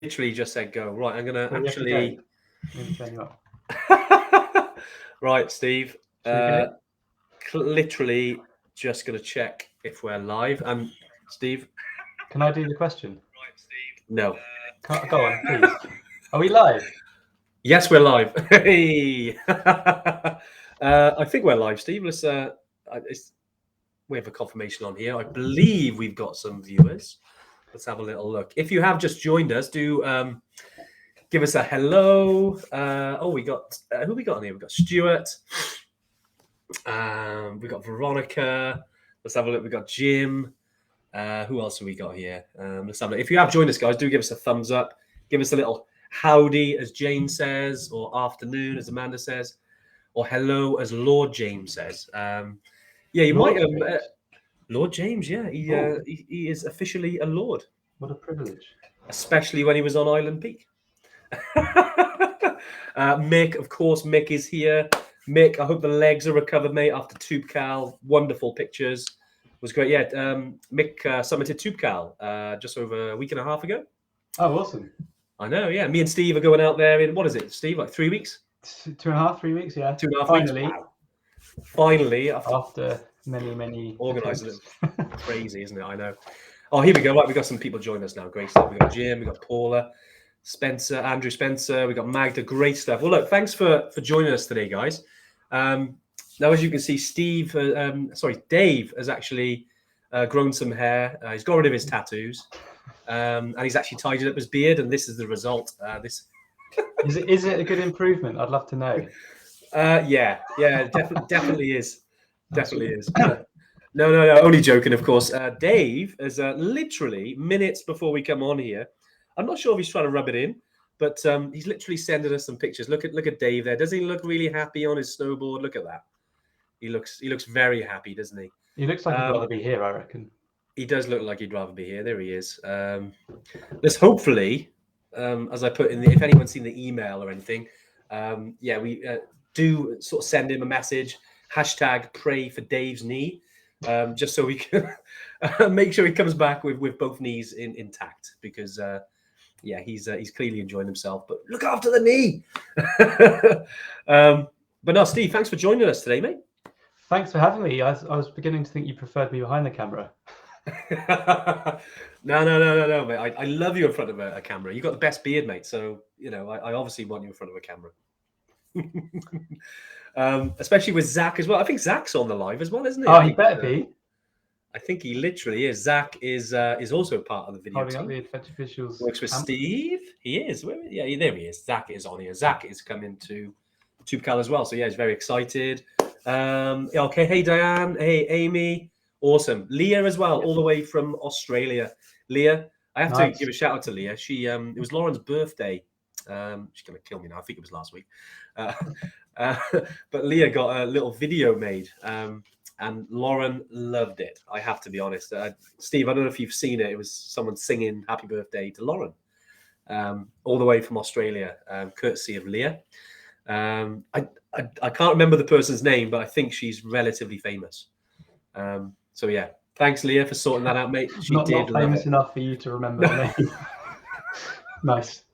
literally just said go. Right, I'm gonna Well, actually. Turn you up. Right, Steve. Should Literally just gonna check if we're live. And Steve. Can I do the question? Right, Steve. No. Go on, please. Are we live? Yes, we're live. Hey. I think we're live, Steve. Let's. We have a confirmation on here. I believe we've got some viewers. Let's have a little look. If you have just joined us, do give us a hello. We got who we got on here? We've got Stuart. We've got Veronica. Let's have a look. We've got Jim. Who else have we got here? Let's have a look. If you have joined us, guys, do give us a thumbs up. Give us a little howdy, as Jane says, or afternoon, as Amanda says, or hello, as Lord James says. You Lord might have. James. Lord James, yeah, he is officially a lord. What a privilege. Especially when he was on Island Peak. Mick, of course, Mick is here. Mick, I hope the legs are recovered, mate, after Tube Cal. Wonderful pictures. It was great. Yeah, Mick summited Tube Cal just over a week and a half ago. Oh, awesome. I know, yeah. Me and Steve are going out there in, what is it, Steve, like 3 weeks? 2.5, 3 weeks, yeah. 2.5 Finally, weeks. Wow. Finally, after many organising it. Crazy, isn't it? I know. Oh, here we go. Right, we've got some people joining us now. Great stuff. We've got Jim, we've got Paula, Spencer, Andrew Spencer, we've got Magda. Great stuff. Well, look, thanks for joining us today, guys. Now, as you can see, Dave has actually grown some hair. He's got rid of his tattoos. And he's actually tidied up his beard, and this is the result. Is it a good improvement? I'd love to know. Yeah, definitely is. Definitely is. No, only joking, of course. Dave is literally minutes before we come on here. I'm not sure if he's trying to rub it in, but he's literally sending us some pictures. Look at Dave there. Doesn't he look really happy on his snowboard? Look at that. He looks very happy, doesn't he? He looks like he'd rather be here, I reckon. He does look like he'd rather be here. There he is. Let's hopefully, as I put in, if anyone's seen the email or anything, we do sort of send him a message. # pray for Dave's knee. Just so we can make sure he comes back with both knees intact, because he's clearly enjoying himself. But look after the knee. But no, Steve, thanks for joining us today, mate. Thanks for having me. I was beginning to think you preferred me behind the camera. No, mate. I love you in front of a camera. You've got the best beard, mate. So I obviously want you in front of a camera. Especially with Zach as well. I think Zach's on the live as well, isn't he? Oh, he better be. I think he literally is. Zach is also part of the video Holding team. up the Adventure Visuals. Works with Steve. He is. Yeah, there he is. Zach is on here. Zach is coming to Tube Cal as well. So yeah, he's very excited. Okay. Hey, Diane. Hey, Amy. Awesome. Leah as well, all the way from Australia. Leah, I have to give a shout out to Leah. She it was Lauren's birthday. She's gonna kill me now. I think it was last week. But Leah got a little video made, and Lauren loved it. I have to be honest. Steve, I don't know if you've seen it. It was someone singing "Happy Birthday" to Lauren, all the way from Australia, courtesy of Leah. I can't remember the person's name, but I think she's relatively famous. So yeah, thanks, Leah, for sorting that out, mate. She not did famous enough for you to remember the name. Nice.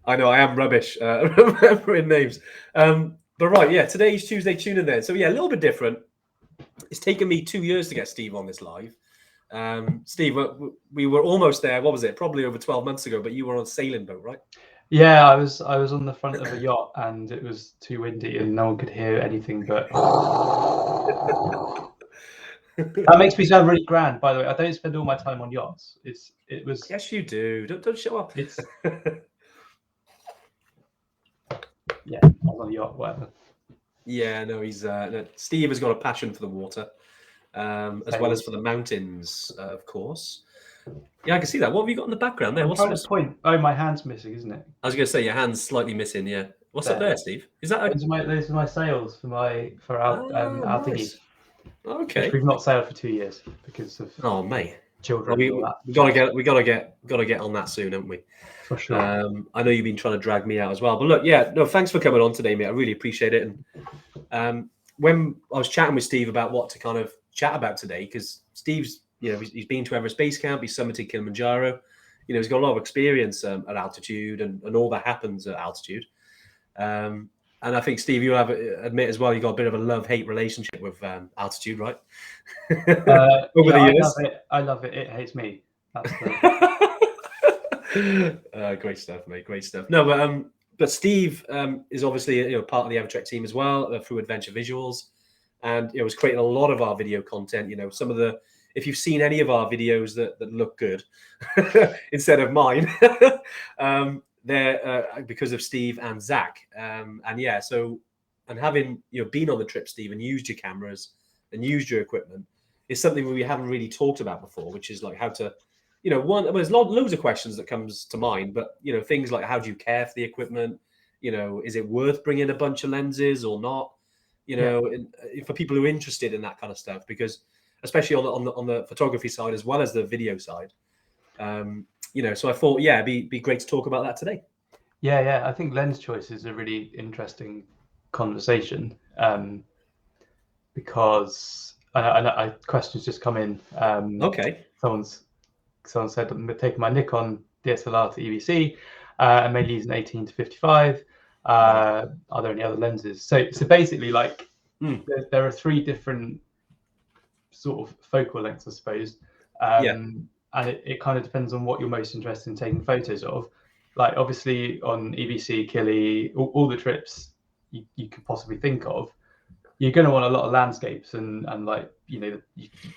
I know I am rubbish remembering names. But right, yeah, today's Tuesday Tuning then. So yeah, a little bit different. It's taken me 2 years to get Steve on this live. Steve, we were almost there. What was it? Probably over 12 months ago, but you were on a sailing boat, right? Yeah, I was on the front of a yacht, and it was too windy and no one could hear anything but That makes me sound really grand, by the way. I don't spend all my time on yachts. It was Yes, you do. Don't show up. It's yeah, I was on a yacht, whatever. Yeah, no, he's Steve has got a passion for the water, as well as for the mountains, of course. Yeah, I can see that. What have you got in the background there? What's the point? Oh, my hand's missing, isn't it? I was going to say your hand's slightly missing. Yeah. What's up there, Steve? Is that those are my sails for our dinghy? Okay. Which we've not sailed for 2 years because of mate, children. Well, we gotta get on that soon, haven't we? For sure. I know you've been trying to drag me out as well, but look, yeah, no, thanks for coming on today, mate. I really appreciate it. And when I was chatting with Steve about what to kind of chat about today, because Steve's, he's been to Everest Base Camp, he's summited Kilimanjaro. he's got a lot of experience at altitude and all that happens at altitude. And I think, Steve, you'll admit as well, you've got a bit of a love-hate relationship with altitude, right? Over the years. I love it. It hates me. That's great stuff, mate. Great stuff. No, but Steve is obviously part of the Evertrek team as well through Adventure Visuals, and was creating a lot of our video content. Some of the, if you've seen any of our videos that look good instead of mine, they're because of Steve and Zach. And having been on the trip, Steve, and used your cameras and used your equipment is something we haven't really talked about before, which is like how to. There's loads of questions that comes to mind, but things like how do you care for the equipment? Is it worth bringing a bunch of lenses or not? For people who are interested in that kind of stuff, because especially on the photography side as well as the video side, So I thought, it'd be great to talk about that today. Yeah. I think lens choice is a really interesting conversation because I questions just come in. Okay. Someone said I'm taking my Nikon DSLR to EVC and mainly using 18 to 55. Are there any other lenses? So basically, like there are 3 different sort of focal lengths, I suppose. And it kind of depends on what you're most interested in taking photos of. Like obviously on EVC, Kili, all the trips you could possibly think of, you're going to want a lot of landscapes and like you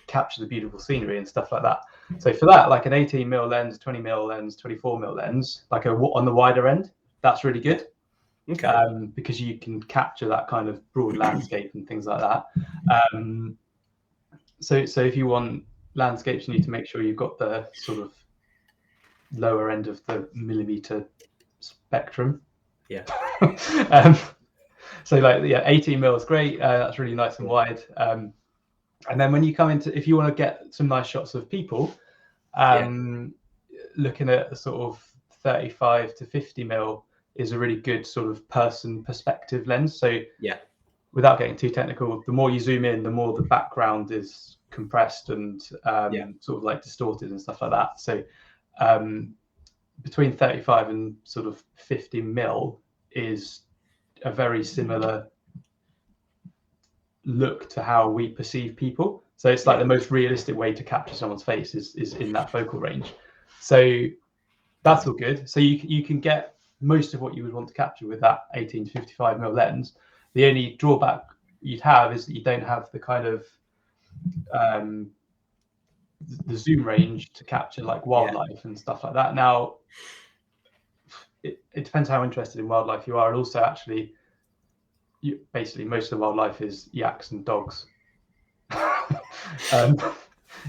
capture the beautiful scenery and stuff like that. So for that, like an 18mm lens, 20mm lens, 24mm lens, like on the wider end, that's really good. Okay. Because you can capture that kind of broad landscape and things like that. So if you want landscapes, you need to make sure you've got the sort of lower end of the millimeter spectrum. Yeah. So 18mm is great. That's really nice and wide. And then when you come into, if you want to get some nice shots of people, looking at the sort of 35 to 50mm is a really good sort of person perspective lens. So without getting too technical, the more you zoom in, the more the background is compressed and sort of like distorted and stuff like that. So between 35 and sort of 50mm is a very similar look to how we perceive people. So it's like the most realistic way to capture someone's face is in that focal range. So that's all good. So you can get most of what you would want to capture with that 18 to 55mm lens. The only drawback you'd have is that you don't have the kind of the zoom range to capture like wildlife and stuff like that. Now, it depends how interested in wildlife you are, and also actually, basically most of the wildlife is yaks and dogs.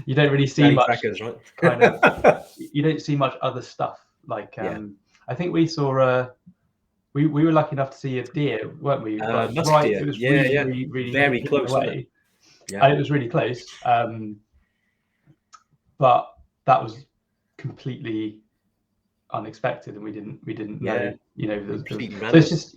You don't really see much crackers, right? kind of. You don't see much other stuff like. I think we saw we were lucky enough to see a deer, weren't we? Deer. It was really very close away. And it was really close. But that was completely unexpected, and we didn't know. So it's just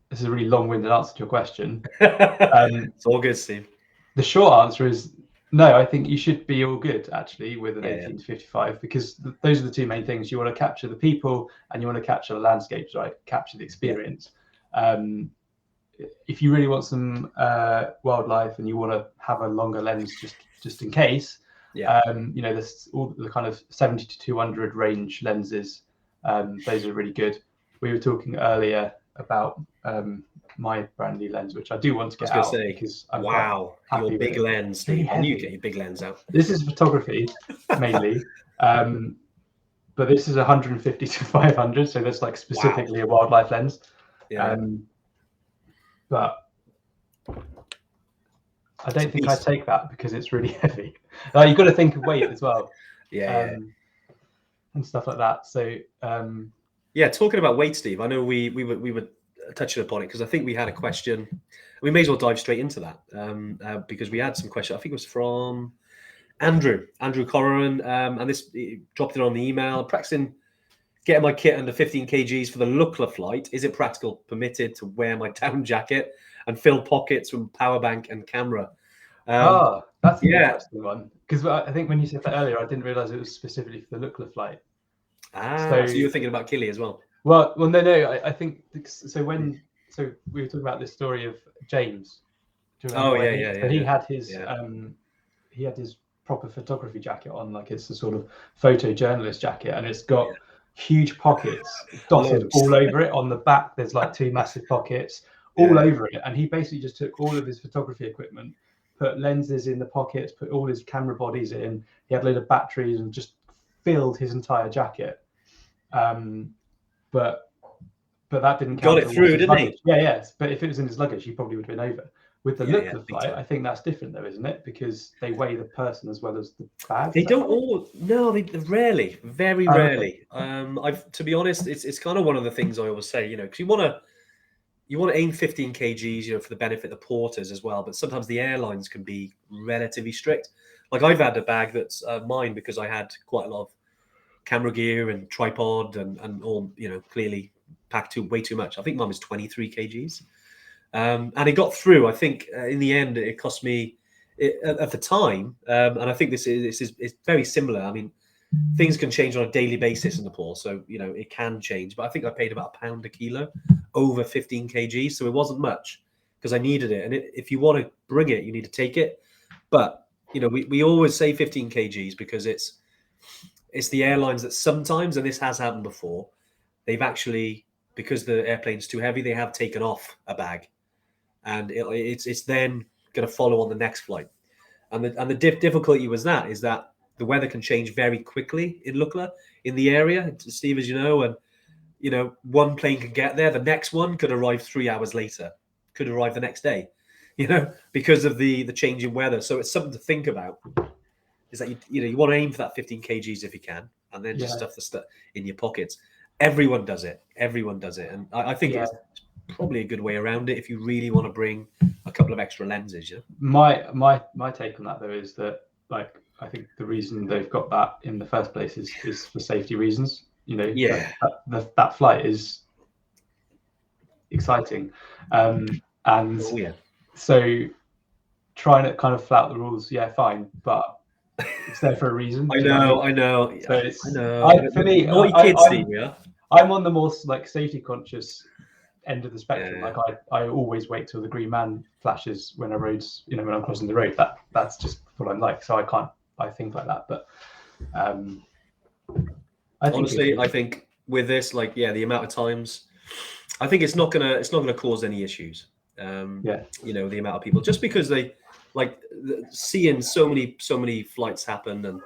this is a really long-winded answer to your question. It's all good, Steve. The short answer is no. I think you should be all good actually with an 18 to 55, because those are the 2 main things. You want to capture the people and you want to capture the landscapes, right? Capture the experience. If you really want some wildlife and you want to have a longer lens just in case, there's all the kind of 70 to 200 range lenses. Those are really good. We were talking earlier about my brand new lens, which I do want to get out because I'm your big lens, Steve. I knew you get your big lens out. This is photography mainly, but this is 150 to 500, so that's like specifically a wildlife lens. But I don't think I take that because it's really heavy. You've got to think of weight as well, and stuff like that. So talking about weight, Steve, I know we were touching upon it because I think we had a question. We may as well dive straight into that because we had some questions. I think it was from Andrew Corran, and this dropped it on the email. Practicing getting my kit under 15 kgs for the Lukla flight. Is it practical, permitted to wear my down jacket and fill pockets from power bank and camera? That's an interesting one. because I think when you said that earlier, I didn't realize it was specifically for the Lukla flight. So you were thinking about Killy as well? Well, no. I think so. So we were talking about this story of James. Do you remember? So he had his he had his proper photography jacket on, like it's a sort of photojournalist jacket, and it's got huge pockets dotted all over it. On the back, there's like 2 massive pockets all over it, and he basically just took all of his photography equipment, put lenses in the pockets, put all his camera bodies in. He had a load of batteries and just filled his entire jacket. But that didn't count. Got it through, didn't he? Yeah. But if it was in his luggage, he probably would have been over. With the Lukla flight, I think that's different though, isn't it? Because they weigh the person as well as the bag. They don't all. No, they rarely, very rarely. I've, to be honest, it's kind of one of the things I always say, because you want to aim 15 kgs, for the benefit of the porters as well. But sometimes the airlines can be relatively strict. Like I've had a bag that's mine because I had quite a lot of camera gear and tripod and all, clearly packed way too much. I think mine was 23 kgs. And it got through. I think in the end, it cost me at the time. And I think this is very similar. I mean, things can change on a daily basis in Nepal. So, it can change. But I think I paid about £1 a kilo over 15 kgs. So it wasn't much because I needed it. And if you want to bring it, you need to take it. But, we always say 15 kgs because it's the airlines that sometimes, and this has happened before, they've actually, because the airplane's too heavy, they have taken off a bag. And it's then going to follow on the next flight. And the difficulty is that the weather can change very quickly in Lukla, in the area, Steve, as you know, and, one plane can get there. The next one could arrive 3 hours later, could arrive the next day, because of the change in weather. So it's something to think about, is that, you want to aim for that 15 kgs if you can, and then just stuff the stuff in your pockets. Everyone does it. And I think it's probably a good way around it if you really want to bring a couple of extra lenses. My take on that though is that, like, I think the reason they've got that in the first place is for safety reasons. That flight is exciting, and so trying to kind of flout the rules, fine, but it's there for a reason. I know. So it's, I know. For me, I'm on the more like safety conscious end of the spectrum. Like I always wait till the green man flashes when a road's, when I'm crossing the road. That's just what I'm like. So I think like that. But I think with this, the amount of times, I think it's not gonna cause any issues. The amount of people, just because they seeing so many flights happen, and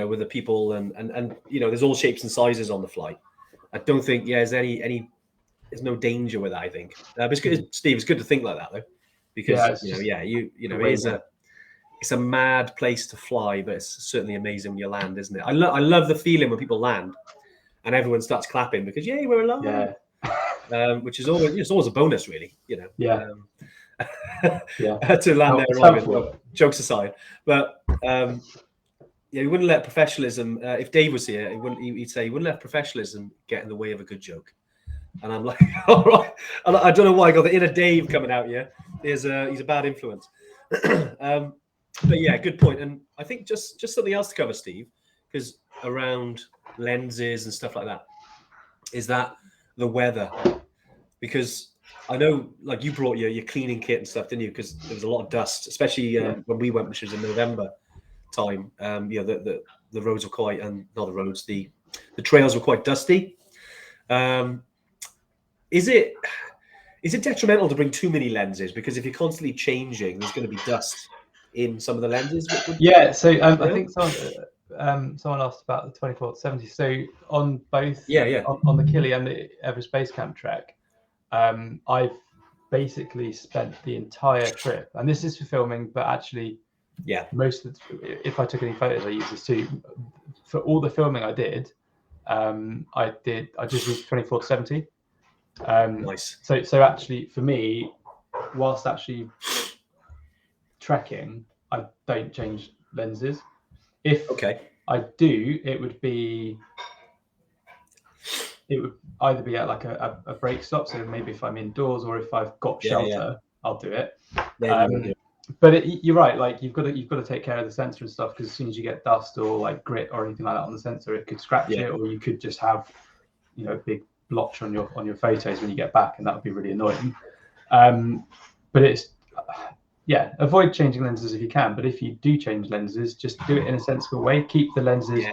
with the people and there's all shapes and sizes on the flight. I don't think there's there's no danger with that, I think. But Steve, it's good to think like that though, because it's a mad place to fly, but it's certainly amazing when you land, isn't it? I love the feeling when people land and everyone starts clapping because we're alive. Which is always a bonus, really. To land there arriving. Well, jokes aside, but he wouldn't let professionalism. If Dave was here, he'd say he wouldn't let professionalism get in the way of a good joke. And I'm like, all right. I don't know why I got the inner Dave coming out here. He's a bad influence. But good point. And I think just something else to cover, Steve, because around lenses and stuff like that, is that the weather. Because I know, like, you brought your cleaning kit and stuff, didn't you? Because there was a lot of dust, especially when we went, which was in November time. The roads were quite, and not the roads, the trails were quite dusty. Is it detrimental to bring too many lenses? Because if you're constantly changing, there's going to be dust in some of the lenses. So I think someone asked about the 24-70. So on both on the Killy and the Everest Base Camp trek, I've basically spent the entire trip, and this is for filming, but actually if I took any photos, I use this too. For all the filming I did, I just used 24-70. Nice. So actually for me, whilst actually trekking, I don't change lenses. If I do, it would either be at like a break stop. So maybe if I'm indoors or if I've got shelter, I'll do it. but you're right. Like you've got to take care of the sensor and stuff, because as soon as you get dust or like grit or anything like that on the sensor, it could scratch it, or you could just have, a big blotch on your photos when you get back, and that would be really annoying. But it's avoid changing lenses if you can. But if you do change lenses, just do it in a sensible way. Keep the lenses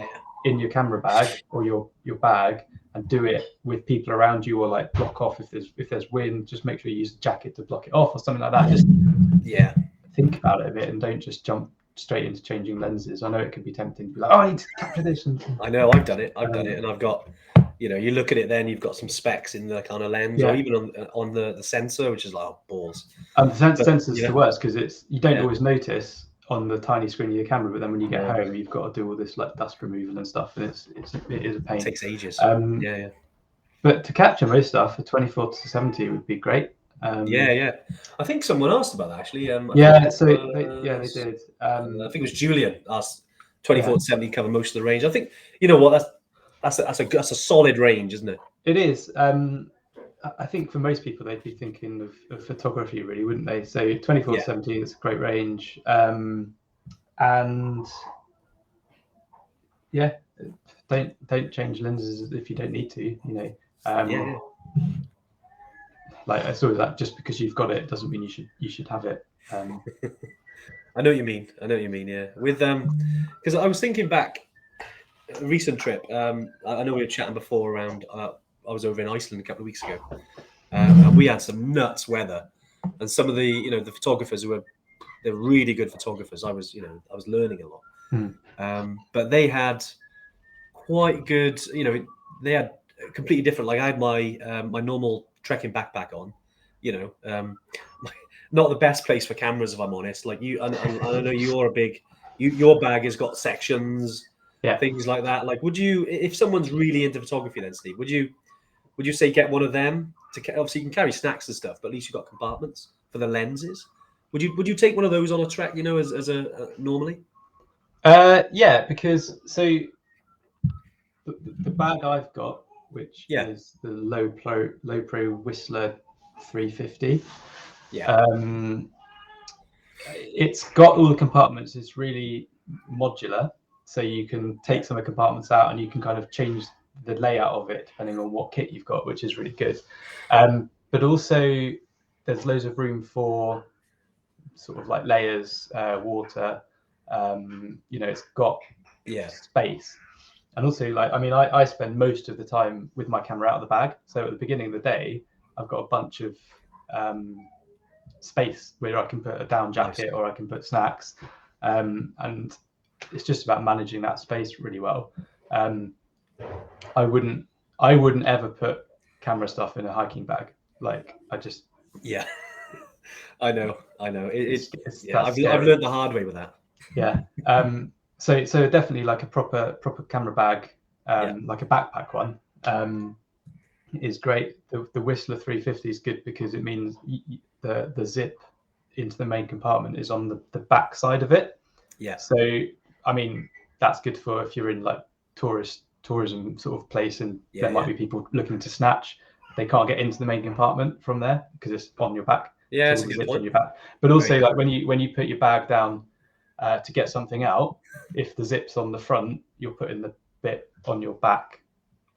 in your camera bag or your bag, and do it with people around you, or like block off if there's wind. Just make sure you use a jacket to block it off or something like that. Just think about it a bit, and don't just jump straight into changing lenses. I know it could be tempting to be like, oh, I need to capture this. I know, I've done it, and I've got, you look at it, then you've got some specs in the kind of lens, or even on the sensor, which is like, oh, balls. And the sensor's the worst, because you don't always notice on the tiny screen of your camera, but then when you get home, you've got to do all this like dust removal and stuff, and it is a pain. It takes ages. But to capture most stuff, a 24-70 would be great. I think someone asked about that actually. They did. I think it was Julian asked 24-70 cover most of the range. I think, you know what, that's a solid range, isn't it? It is. I think for most people, they'd be thinking of photography, really, wouldn't they? So 24-70 is a great range. And don't change lenses if you don't need to. Like I saw that, just because you've got it doesn't mean you should have it. I know what you mean. Yeah, with because I was thinking back, a recent trip. I know we were chatting before around. I was over in Iceland a couple of weeks ago, and we had some nuts weather. And some of the the photographers they're really good photographers. I was learning a lot, but they had quite good. They had completely different. Like I had my normal trekking backpack on, not the best place for cameras, if I'm honest. Like I know you're a big, your bag has got sections, things like that. Like, would you, if someone's really into photography, then Steve, would you say get one of them to, obviously you can carry snacks and stuff, but at least you've got compartments for the lenses. Would you take one of those on a trek, as a normally? Because so the bag I've got, which is the low pro Whistler 350. It's got all the compartments. It's really modular, so you can take some of the compartments out, and you can kind of change the layout of it depending on what kit you've got, which is really good. But also there's loads of room for sort of like layers, water. It's got space. And also, like, I mean, I spend most of the time with my camera out of the bag. So at the beginning of the day, I've got a bunch of space where I can put a down jacket or I can put snacks. And it's just about managing that space really well. I wouldn't ever put camera stuff in a hiking bag. Like, I just... Yeah, I know. I've learned the hard way with that. Yeah. So definitely like a proper camera bag, like a backpack one, is great. The Whistler 350 is good because it means the zip into the main compartment is on the back side of it. Yeah. So I mean, that's good for if you're in like tourism sort of place, and there might be people looking to snatch. They can't get into the main compartment from there because it's on your back. Yeah, it's a good point. On your back. But also, like when you put your bag down to get something out, if the zip's on the front, you're putting the bit on your back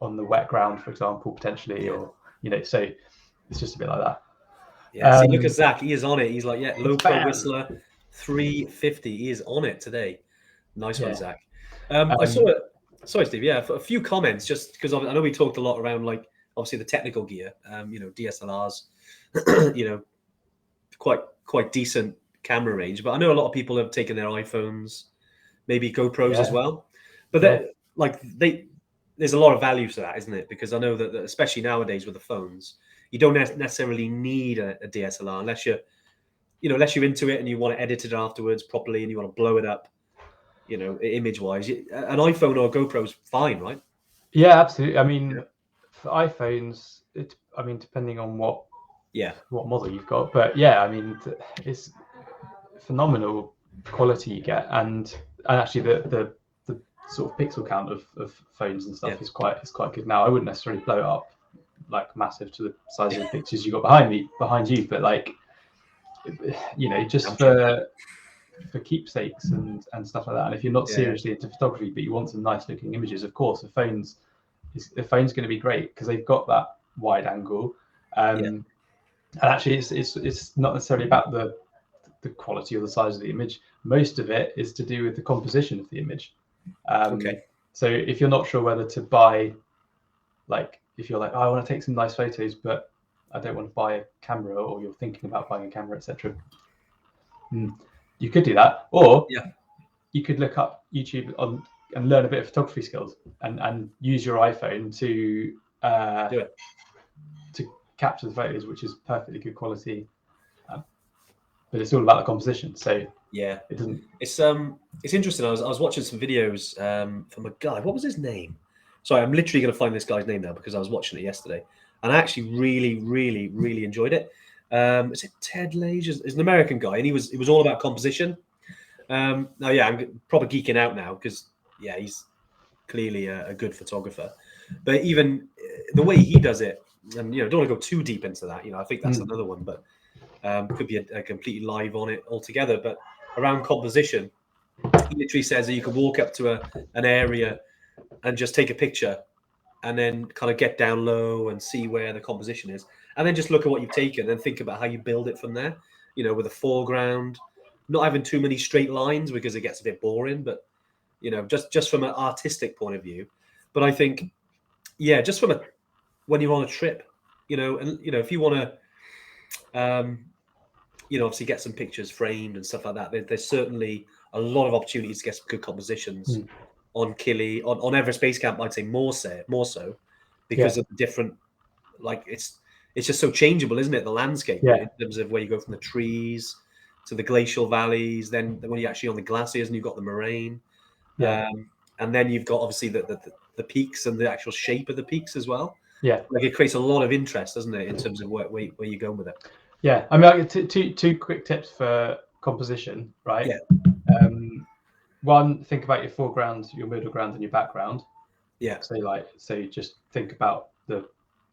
on the wet ground, for example, potentially, or so it's just a bit like that. Yeah. See, look at Zach. He is on it. He's like, low pro Whistler 350. He is on it today. Nice one, Zach. I saw it. Sorry, Steve. Yeah, a few comments, just because I know we talked a lot around, like, obviously the technical gear. DSLRs. Quite decent camera range, but I know a lot of people have taken their iPhones, maybe GoPros as well. But there's a lot of value to that, isn't it? Because I know that especially nowadays with the phones, you don't necessarily need a DSLR unless you're into it and you want to edit it afterwards properly and you want to blow it up, image wise. An iPhone or a GoPro is fine, right? Yeah, absolutely. I mean, for iPhones, depending on what model you've got, but I mean, it's phenomenal quality you get, and actually the sort of pixel count of phones and stuff is quite good now. I wouldn't necessarily blow it up like massive to the size of the pictures you got behind you, but like just for keepsakes and stuff like that. And if you're not seriously into photography, but you want some nice looking images, of course, the phone's going to be great because they've got that wide angle. And actually, it's not necessarily about the quality or the size of the image. Most of it is to do with the composition of the image. So if you're not sure whether to buy, like, if you're like, oh, I want to take some nice photos, but I don't want to buy a camera, or you're thinking about buying a camera, etc. You could do that, or you could look up YouTube and learn a bit of photography skills and use your iPhone to do it, to capture the photos, which is perfectly good quality. But it's all about the composition. So it doesn't. It's interesting. I was watching some videos from a guy. What was his name? Sorry, I'm literally going to find this guy's name now because I was watching it yesterday, and I actually really, really, really enjoyed it. Is it Ted Lage? He's an American guy, and it was all about composition. I'm probably geeking out now because he's clearly a good photographer. But even the way he does it, and don't want to go too deep into that. I think that's another one, but could be a completely live on it altogether. But around composition, he literally says that you can walk up to an area and just take a picture, and then kind of get down low and see where the composition is, and then just look at what you've taken and think about how you build it from there. With a foreground, not having too many straight lines because it gets a bit boring, but just from an artistic point of view. But I think, just from when you're on a trip, and if you want to, obviously get some pictures framed and stuff like that. There's certainly a lot of opportunities to get some good compositions on Kili, on Everest Base Camp. I'd say more so because of the different, like it's just so changeable, isn't it? The landscape in terms of where you go from the trees to the glacial valleys, then when you're actually on the glaciers and you've got the moraine, and then you've got obviously the peaks and the actual shape of the peaks as well. Like it creates a lot of interest, doesn't it, in terms of where you're going with it. I mean, two quick tips for composition, right? One, think about your foreground, your middle ground, and your background. So just think about the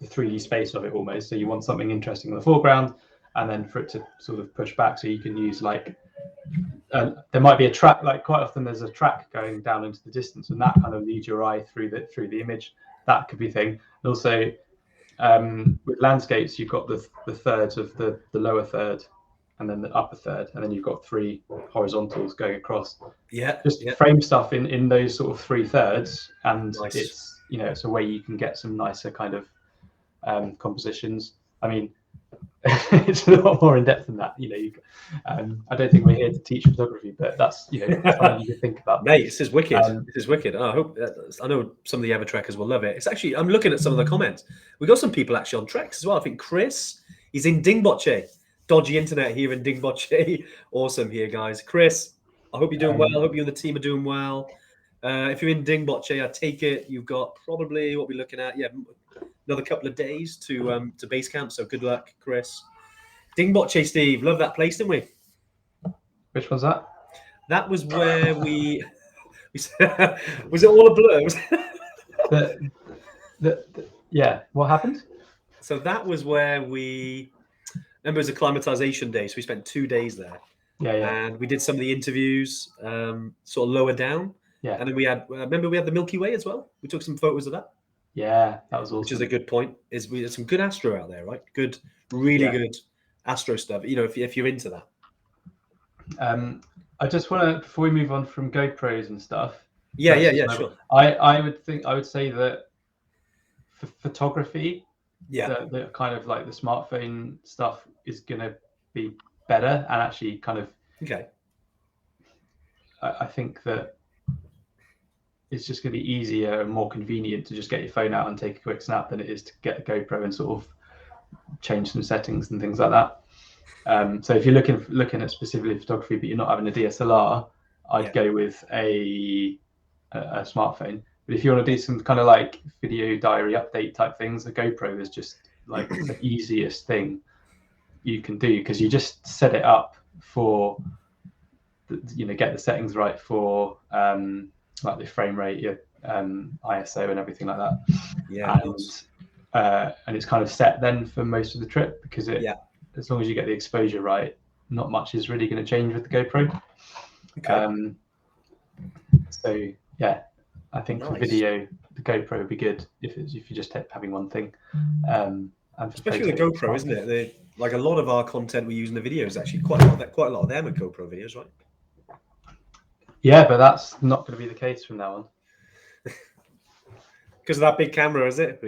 3D space of it almost. So you want something interesting in the foreground, and then for it to sort of push back, so you can use there might be a track. Like quite often, there's a track going down into the distance, and that kind of leads your eye through the image. That could be a thing. And also, with landscapes, you've got the thirds of the lower third, and then the upper third, and then you've got 3 horizontals going across. Frame stuff in those sort of 3 thirds, and nice. It's a way you can get some nicer kind of compositions. I mean, it's a lot more in depth than that. I don't think we're here to teach photography, but that's something you can think about. Mate, this is wicked. This is wicked. I hope I know some of the Ever Trekkers will love it. It's actually, I'm looking at some of the comments. We got some people actually on treks as well. I think Chris, he's in Dingboche. Dodgy internet here in Dingboche. Awesome here, guys. Chris, I hope you're doing well. I hope you and the team are doing well. If you're in Dingboche, I take it you've got probably what we're looking at. Another couple of days to base camp. So good luck, Chris. Dingboche, Steve, love that place, didn't we? Which one's that? That was where we was it all a blur? What happened? So that was where we remember it was a acclimatization day. So we spent 2 days there. And we did some of the interviews, sort of lower down. And then we had the Milky Way as well. We took some photos of that. Yeah, that was awesome. Which is a good point. We had some good astro out there, right? Good, really good astro stuff. If you're into that. I just want to, before we move on from GoPros and stuff. Sure. I would say that for photography, the kind of like the smartphone stuff is going to be better, and actually kind of. Okay. I think that it's just going to be easier and more convenient to just get your phone out and take a quick snap than it is to get a GoPro and sort of change some settings and things like that. So if you're looking at specifically photography, but you're not having a DSLR, I'd go with a smartphone. But if you want to do some kind of like video diary update type things, the GoPro is just like the easiest thing you can do, because you just set it up for, get the settings right for like the frame rate, your ISO and everything like that. And it's kind of set then for most of the trip, because as long as you get the exposure right, not much is really going to change with the GoPro. Okay. So yeah, I think for Nice. video, the GoPro would be good if you're just having one thing. And for Especially the photos, GoPro, isn't it? Like a lot of our content we use in the videos, actually quite a lot of them are GoPro videos, right? Yeah, but that's not going to be the case from now on. Because of that big camera, is it?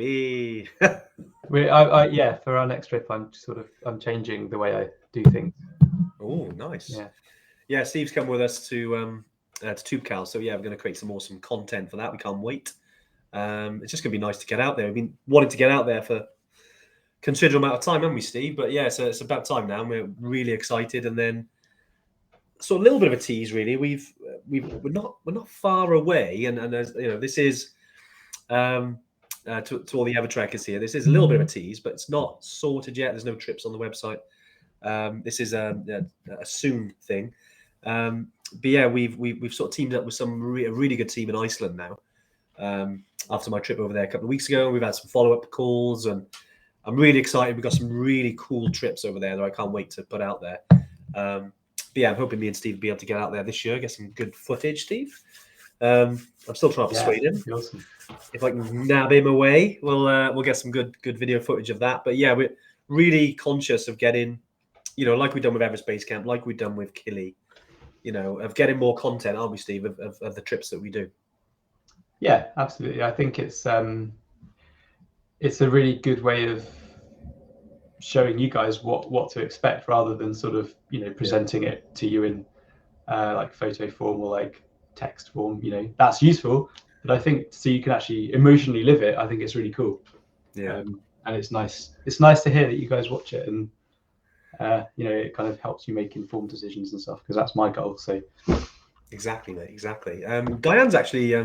Yeah, for our next trip, I'm changing the way I do things. Oh, nice. Yeah. Yeah, Steve's come with us to TubeCal, so yeah, we're going to create some awesome content for that. We can't wait. It's just going to be nice to get out there. We've been wanting to get out there for a considerable amount of time, haven't we, Steve? But yeah, so it's about time now. And we're really excited. And then, so a little bit of a tease, really. We're not far away, and as you know, this is to all the Evertrekkers here. This is a little bit of a tease, but it's not sorted yet. There's no trips on the website. This is a soon thing. But yeah, we've sort of teamed up with a really good team in Iceland now. After my trip over there a couple of weeks ago, we've had some follow-up calls, and I'm really excited. We've got some really cool trips over there that I can't wait to put out there. But yeah, I'm hoping me and Steve will be able to get out there this year, get some good footage, Steve. I'm still trying to persuade him. Awesome. If I can nab him away, we'll get some good video footage of that. But yeah, we're really conscious of getting, like we've done with Everest Base Camp, like we've done with Killy, of getting more content, aren't we, Steve, of the trips that we do? Yeah, absolutely. I think it's a really good way of showing you guys what to expect, rather than sort of presenting it to you in like photo form or like text form. That's useful, but I think so you can actually emotionally live it. I think it's really cool. Yeah. And it's nice to hear that you guys watch it, and it kind of helps you make informed decisions and stuff, because that's my goal. So exactly, mate, exactly. Diane's actually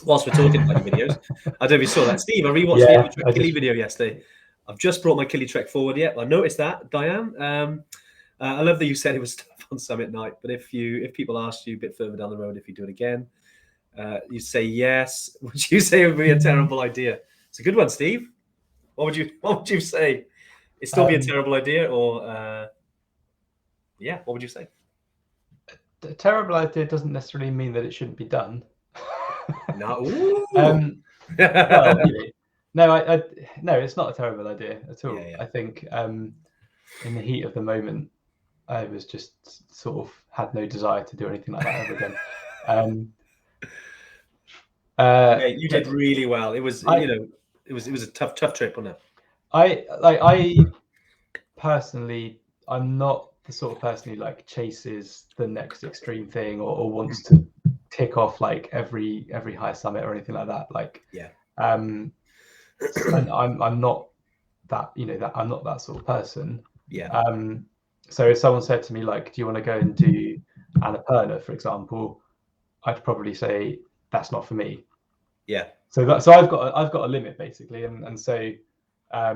whilst we're talking about your videos, I don't know if you saw that, Steve. I rewatched the Killy video yesterday. I've just brought my Killy trek forward. Yeah, I noticed that, Diane. I love that you said it was tough on summit night, but if people asked you a bit further down the road if you do it again, you say yes. Would you say it would be a terrible idea? It's a good one, Steve. What would you say? It'd still be a terrible idea, or what would you say? A terrible idea doesn't necessarily mean that it shouldn't be done. No. Well, no, it's not a terrible idea at all. Yeah. I think in the heat of the moment, I was just sort of had no desire to do anything like that ever again. You did really well. It was it was a tough trip, wasn't it? I personally, I'm not the sort of person who like chases the next extreme thing or wants to tick off like every high summit or anything like that. Like and I'm not that that I'm not that sort of person. So if someone said to me like, do you want to go and do Annapurna, for example, I'd probably say that's not for me. Yeah. So I've got a limit basically, and so I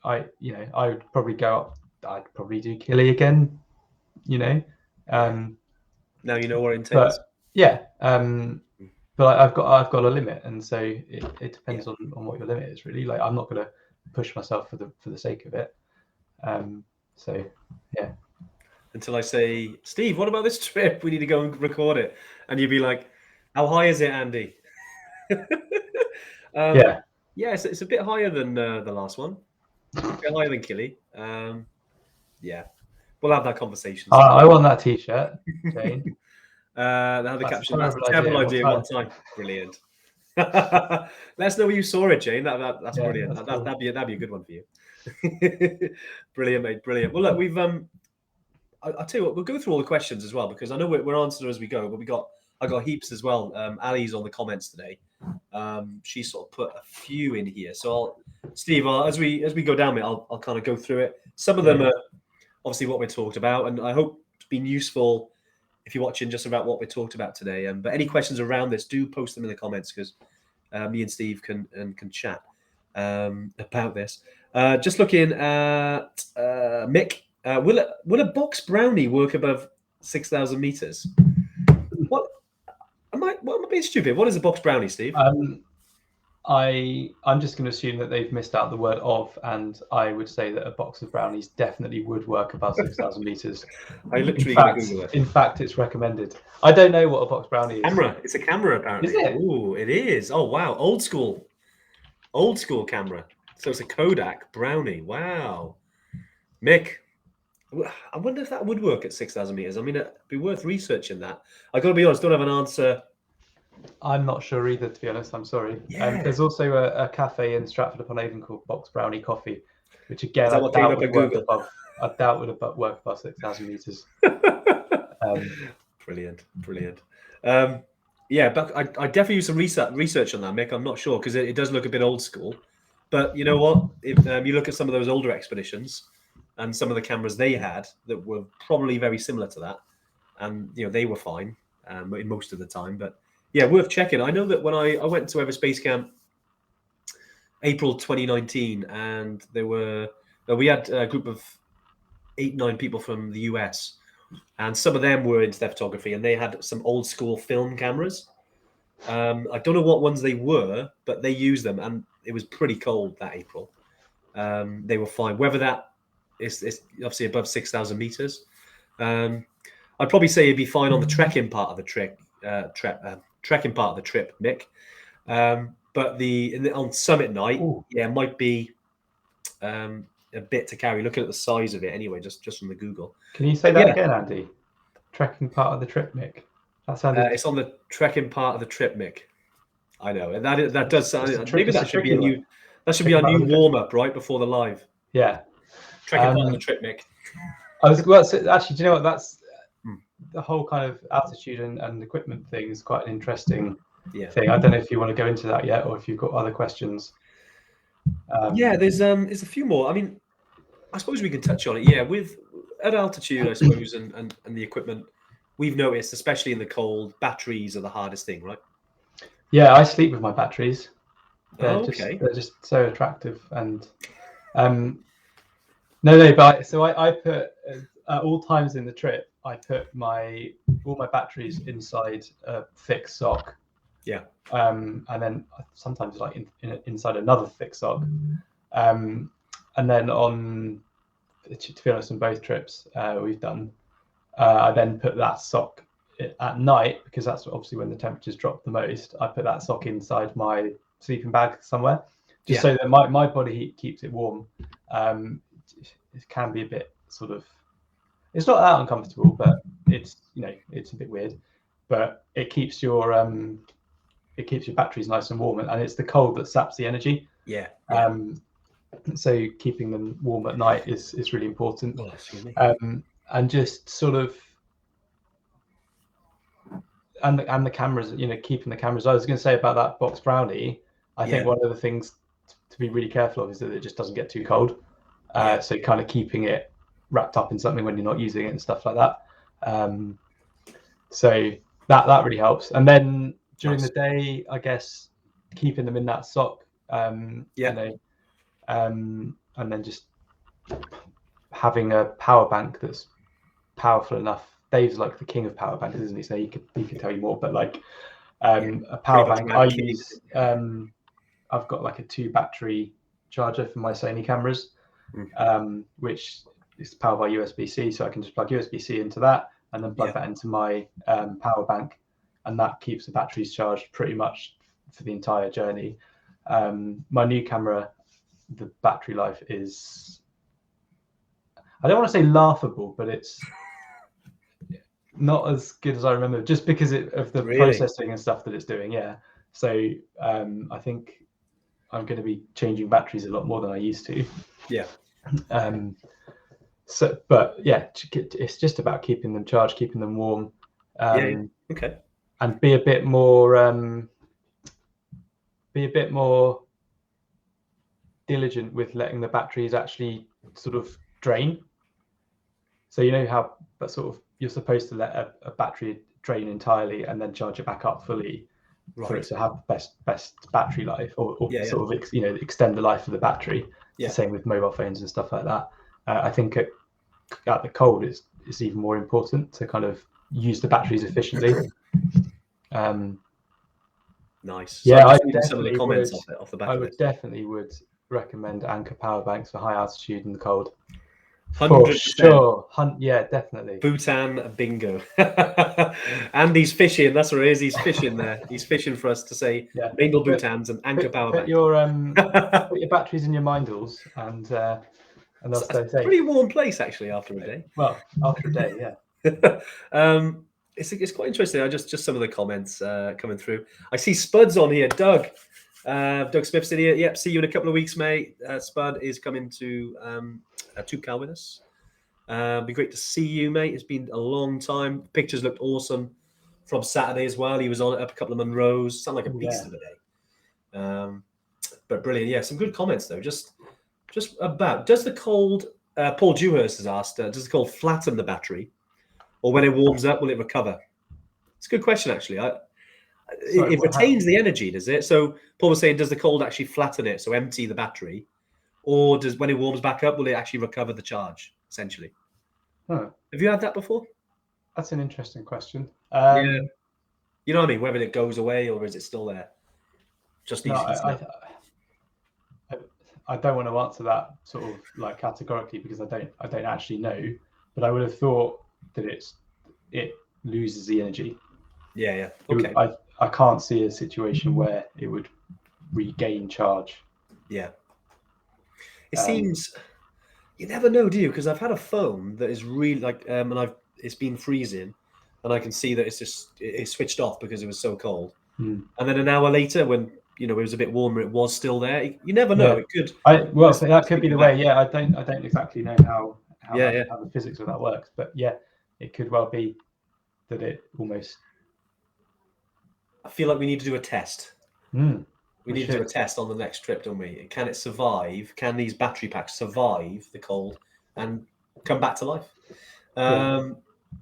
would probably go up. I'd probably do Killy again. Now you know what it entails. But I've got a limit, and so it depends on what your limit is, really. Like I'm not going to push myself for the sake of it. So yeah. Until I say, Steve, what about this trip? We need to go and record it, and you'd be like, how high is it, Andy? It's a bit higher than the last one. A bit higher than Killy. We'll have that conversation. I want that T-shirt, Jane. The caption. That's a terrible idea. One time, brilliant. Let us know where you saw it, Jane. That's brilliant. That's cool. That'd be a good one for you. Brilliant, mate. Brilliant. Well, look, we've I'll tell you what. We'll go through all the questions as well, because I know we're answering as we go, but I got heaps as well. Ali's on the comments today. She sort of put a few in here. So Steve, as we go down it, I'll kind of go through it. Some of them are obviously what we talked about, and I hope it's been useful if you're watching just about what we talked about today. But any questions around this, do post them in the comments, because me and Steve can chat about this. Just looking at Mick, will a box brownie work above 6,000 meters? What am I being stupid? What is a box brownie, Steve? I'm just going to assume that they've missed out the word of, and I would say that a box of brownies definitely would work above 6,000 meters. I literally going to Google it. In fact, it's recommended. I don't know what a box brownie is. Camera. It's a camera, apparently. Is it? Ooh, it is. Oh wow, old school camera. So it's a Kodak brownie. Wow, Mick. I wonder if that would work at 6,000 meters. I mean, it'd be worth researching that. I got to be honest, don't have an answer. I'm not sure either, to be honest. I'm sorry. Yeah. There's also a cafe in Stratford upon Avon called Box Brownie Coffee, which again I doubt would work above 6,000 meters. Brilliant. Yeah, but I definitely use some research on that, Mick. I'm not sure because it does look a bit old school. But you know what? If you look at some of those older expeditions and some of the cameras they had that were probably very similar to that, and they were fine in most of the time. But yeah, worth checking. I know that when I went to Everspace Camp April 2019, and we had a group of 8-9 people from the US, and some of them were into their photography, and they had some old school film cameras. I don't know what ones they were, but they used them, and it was pretty cold that April. They were fine. Whether that is obviously above 6,000 meters, I'd probably say it'd be fine on the trekking part of the trip, Mick. But on summit night, it might be a bit to carry. Looking at the size of it, anyway, just from the Google. Can you say that again, Andy? Trekking part of the trip, Mick. That sounded. It's on the trekking part of the trip, Mick. I know, and that does sound. Maybe that should be a new. That should be our new warm up right before the live. Yeah. Trekking part of the trip, Mick. Actually, do you know what? That's the whole kind of altitude and equipment thing is quite an interesting thing. I don't know if you want to go into that yet, or if you've got other questions. There's a few more. I mean, I suppose we can touch on it. Yeah, at altitude, I suppose, and the equipment, we've noticed, especially in the cold, batteries are the hardest thing, right? Yeah, I sleep with my batteries. They're just so attractive, and I put at all times in the trip, I put all my batteries inside a thick sock. Yeah. And then sometimes like inside another thick sock. And then to be honest, on both trips we've done, I then put that sock at night, because that's obviously when the temperatures drop the most. I put that sock inside my sleeping bag somewhere, just so that my body heat keeps it warm. It can be a bit sort of, it's not that uncomfortable, but it's a bit weird. But it keeps your batteries nice and warm, and it's the cold that saps the energy. Yeah. So keeping them warm at night is really important. Oh, excuse me. And just sort of, and the cameras, keeping the cameras. I was going to say about that box brownie. I think one of the things to be really careful of is that it just doesn't get too cold. So kind of keeping it wrapped up in something when you're not using it and stuff like that. So that really helps. And then during the day, I guess keeping them in that sock. And then just having a power bank that's powerful enough. Dave's like the king of power banks, isn't he? So he could tell you more. But like a power bank, I use. I've got like a 2-battery charger for my Sony cameras, which is powered by USB-C. So I can just plug USB-C into that and then plug that into my power bank, and that keeps the batteries charged pretty much for the entire journey. My new camera, the battery life is, I don't want to say laughable, but it's not as good as I remember, just because of the processing and stuff that it's doing. So I think I'm going to be changing batteries a lot more than I used to. But it's just about keeping them charged, keeping them warm. Okay. And be a bit more diligent with letting the batteries actually sort of drain. So you know how that sort of, you're supposed to let a battery drain entirely and then charge it back up fully for it to have the best battery life, or sort of extend the life of the battery. It's the same with mobile phones and stuff like that. I think at the cold it's even more important to kind of use the batteries efficiently. Nice. So Yeah, I'm I just reading some of the definitely comments would. off the back I of would this. definitely would recommend Anchor power banks for high altitude in the cold. For 100%. sure. Yeah, definitely. Bhutan bingo. Andy's fishing. That's what it is. He's fishing there. He's fishing for us to say Yeah. Mingle Bhutans and Anchor power Put bank. your batteries in your mindles and they'll It's a stay safe. pretty warm place actually after a day. Well, after a day, yeah. It's quite interesting. I just some of the comments coming through. I see Spud's on here. Doug Smith's in here. Yep, see you in a couple of weeks, mate. Spud is coming to Tucal with us. Be great to see you, mate. It's been a long time. Pictures looked awesome from Saturday as well. He was on it up a couple of Monroes. Sound like a beast of a day. But brilliant. Yeah, some good comments though. Just about, does the cold, Paul Dewhurst has asked, does the cold flatten the battery, or when it warms up, will it recover? It's a good question, actually. It retains the energy, does it? So Paul was saying, does the cold actually flatten it, so empty the battery, or does when it warms back up, will it actually recover the charge, essentially? Huh. Have you had that before? That's an interesting question. Yeah. You know what I mean? Whether it goes away or is it still there? Just needs to I don't want to answer that sort of like categorically because I don't actually know, but I would have thought that it loses the energy. Yeah. Okay. I can't see a situation where it would regain charge. Yeah. It seems, you never know, do you? Because I've had a phone that is really like, and it's been freezing, and I can see that it's switched off because it was so cold. And then an hour later, when it was a bit warmer, it was still there. You never know. Yeah. It could. So that could be the way. Yeah, I don't exactly know how the physics of that works, but yeah, it could well be that it almost. I feel like we need to do a test. We need to do a test on the next trip, don't we? Can it survive? Can these battery packs survive the cold and come back to life?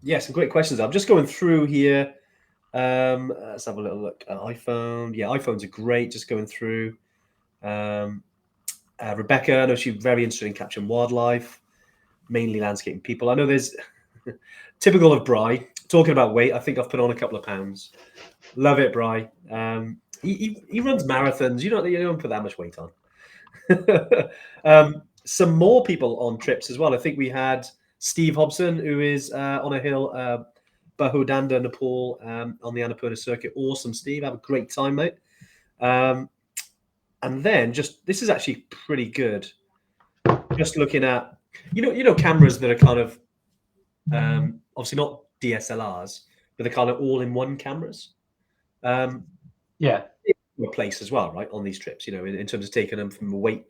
Yeah, some great questions. I'm just going through here. Let's have a little look. iPhone. Yeah, iPhones are great. Just going through. Rebecca, I know she's very interested in capturing wildlife, mainly landscaping people. I know there's typical of Bry, talking about weight. I think I've put on a couple of pounds. Love it, Bry. He runs marathons. You don't put that much weight on. Some more people on trips as well. I think we had Steve Hobson, who is on a hill, Bahodanda, Nepal, on the Annapurna circuit. Awesome, Steve. Have a great time, mate. And then this is actually pretty good. Just looking at, cameras that are kind of, obviously not DSLRs, but they're kind of all-in-one cameras. A place as well, right, on these trips, in terms of taking them from a weight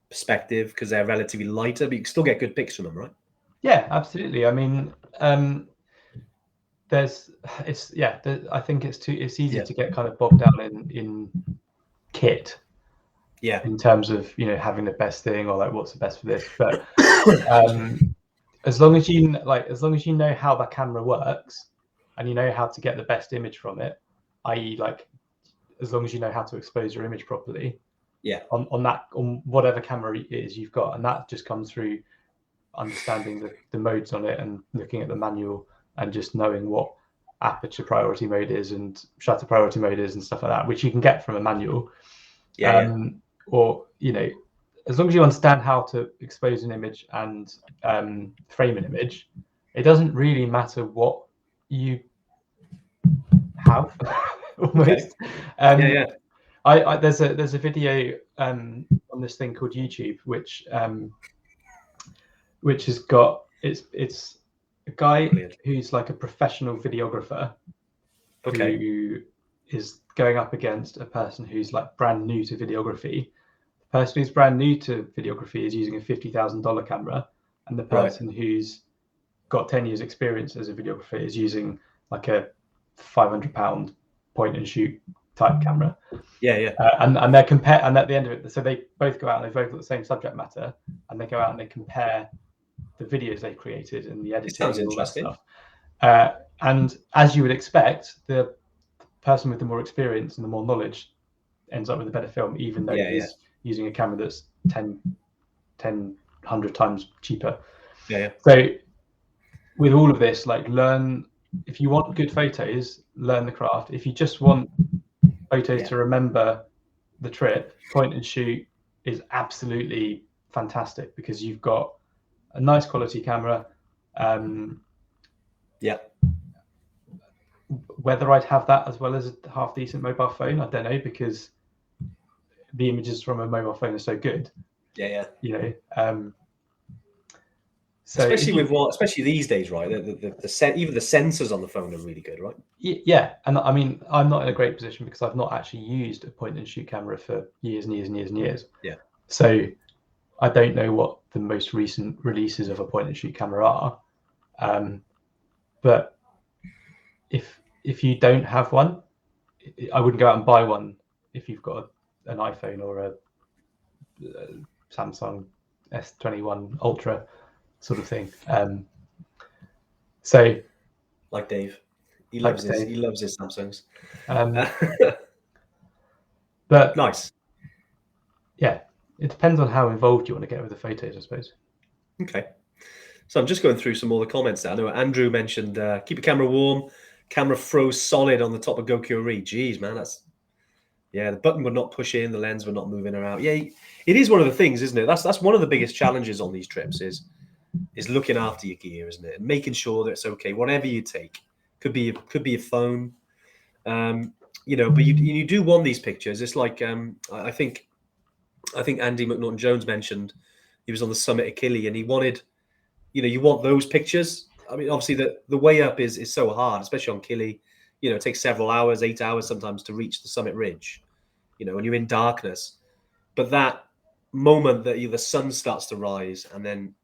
perspective, because they're relatively lighter, but you can still get good pics from them, right? Yeah, absolutely. I mean, I think it's easy to get kind of bogged down in kit. Yeah. In terms of having the best thing or like what's the best for this, but as long as you know how the camera works and you know how to get the best image from it, i.e., like as long as you know how to expose your image properly, on whatever camera it is you've got, and that just comes through understanding the modes on it and looking at the manual and just knowing what aperture priority mode is and shutter priority mode is and stuff like that, which you can get from a manual. Or as long as you understand how to expose an image and frame an image, it doesn't really matter what you have. Almost. Okay. There's a video on this thing called YouTube, which has got it's a guy who's like a professional videographer who is going up against a person who's like brand new to videography. The person who's brand new to videography is using a $50,000 camera, and the person who's got 10 years experience as a videographer is using like a £500 point and shoot type camera. And they're and at the end of it, so they both go out and they both got the same subject matter, and they go out and they compare the videos they created and the editing and all that stuff. And as you would expect, the person with the more experience and the more knowledge ends up with a better film, even though he's using a camera that's 100 times cheaper. So with all of this, like, learn, if you want good photos, learn the craft. If you just want photos to remember the trip, point and shoot is absolutely fantastic because you've got a nice quality camera. Whether I'd have that as well as a half decent mobile phone, I don't know, because the images from a mobile phone are so good. You know, so especially these days, right? Even the sensors on the phone are really good, right? Yeah, and I mean, I'm not in a great position because I've not actually used a point and shoot camera for years and years and years and years. Yeah. So I don't know what the most recent releases of a point and shoot camera are. But if you don't have one, I wouldn't go out and buy one if you've got an iPhone or a Samsung S21 Ultra sort of thing. So like Dave, he loves his Samsungs. But nice. Yeah, it depends on how involved you want to get with the photos, I suppose. Okay. So I'm just going through some more of the comments now. I know Andrew mentioned keep your camera warm. Camera froze solid on the top of Gokyo Re. Jeez, man, the button would not push in, the lens would not move in or out. Yeah, it is one of the things, isn't it? That's one of the biggest challenges on these trips is looking after your gear, isn't it? And making sure that it's okay. Whatever you take, could be a phone, you know. But you do want these pictures. It's like I think Andy McNaughton-Jones mentioned he was on the summit at Kili and he wanted, you know, you want those pictures. I mean, obviously the way up is so hard, especially on Kili. You know, it takes several hours, 8 hours sometimes to reach the summit ridge, you know, when you're in darkness. But that moment that the sun starts to rise and then,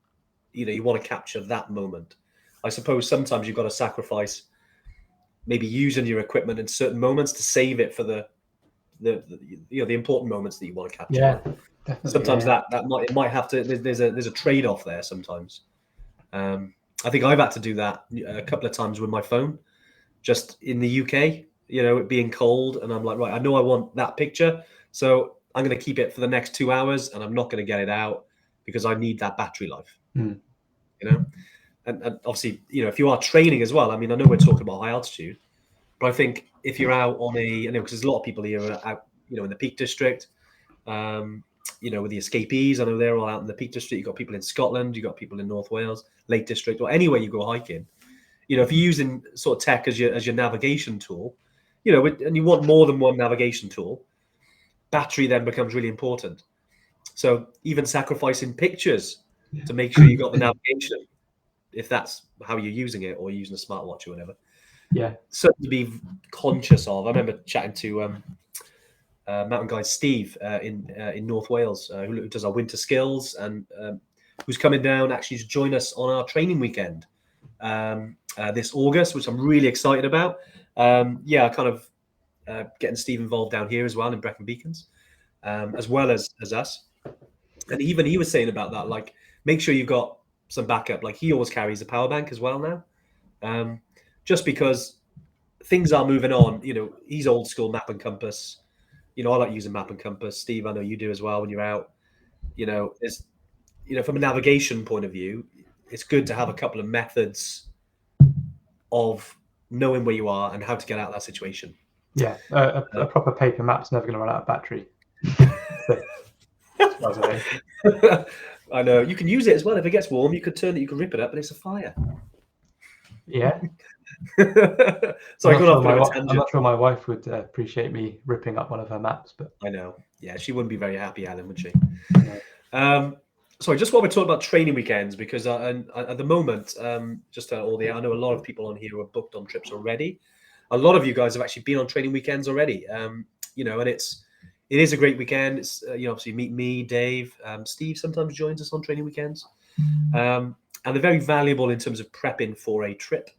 you know, you want to capture that moment. I suppose sometimes you've got to sacrifice maybe using your equipment in certain moments to save it for the important moments that you want to capture. Yeah, definitely. Sometimes that might have to. There's a trade-off there sometimes. I think I've had to do that a couple of times with my phone, just in the UK. You know, it being cold, and I'm like, right, I know I want that picture, so I'm going to keep it for the next 2 hours, and I'm not going to get it out because I need that battery life. You know, and obviously, you know, if you are training as well. I mean, I know we're talking about high altitude, but I think if you're out on because there's a lot of people here are out, you know, in the Peak District. You know, with the escapees, I know they're all out in the Peak District. You've got people in Scotland, you've got people in North Wales, Lake District, or anywhere you go hiking. You know, if you're using sort of tech as your navigation tool, you know, and you want more than one navigation tool, battery then becomes really important. So even sacrificing pictures to make sure you got the navigation, if that's how you're using it, or you're using a smartwatch or whatever. Yeah. Something to be conscious of. I remember chatting to mountain guide Steve in North Wales, who does our winter skills and who's coming down actually to join us on our training weekend this August, which I'm really excited about. Kind of getting Steve involved down here as well in Brecon Beacons, as well as us. And even he was saying about that, like, make sure you've got some backup. Like, he always carries a power bank as well now, just because things are moving on. You know, he's old school map and compass. You know, I like using map and compass. Steve, I know you do as well when you're out. You know, from a navigation point of view, it's good to have a couple of methods of knowing where you are and how to get out of that situation. Yeah, a proper paper map's never going to run out of battery. I know. You can use it as well. If it gets warm, you could turn it, you can rip it up, and it's a fire. Yeah. Sorry, I'm not sure my wife would appreciate me ripping up one of her maps, but I know. Yeah, she wouldn't be very happy, Alan, would she? No. Sorry, just while we're talking about training weekends, because at the moment, I know a lot of people on here are booked on trips already. A lot of you guys have actually been on training weekends already. You know, and it is a great weekend. It's you know, obviously meet me, Dave, Steve sometimes joins us on training weekends, and they're very valuable in terms of prepping for a trip.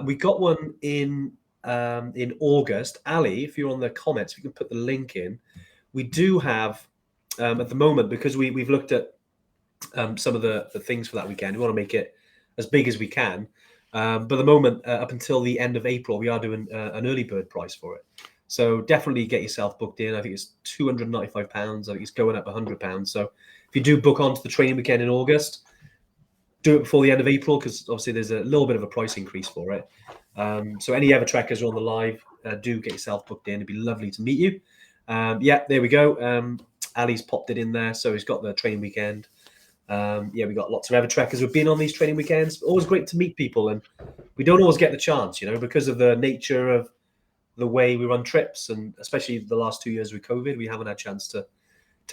We got one in August. Ali, if you're on the comments, we can put the link in. We do have at the moment, because we've looked at some of the things for that weekend. We want to make it as big as we can. But at the moment, up until the end of April, we are doing an early bird price for it. So definitely get yourself booked in. I think it's £295. I think it's going up £100. So if you do book onto the training weekend in August, do it before the end of April, because obviously there's a little bit of a price increase for it. So any Evertrekkers are on the live, do get yourself booked in. It'd be lovely to meet you. There we go. Ali's popped it in there, so he's got the training weekend. We got lots of Evertrekkers who've been on these training weekends. Always great to meet people, and we don't always get the chance, because of the nature of the way we run trips, and especially the last 2 years with COVID, we haven't had a chance to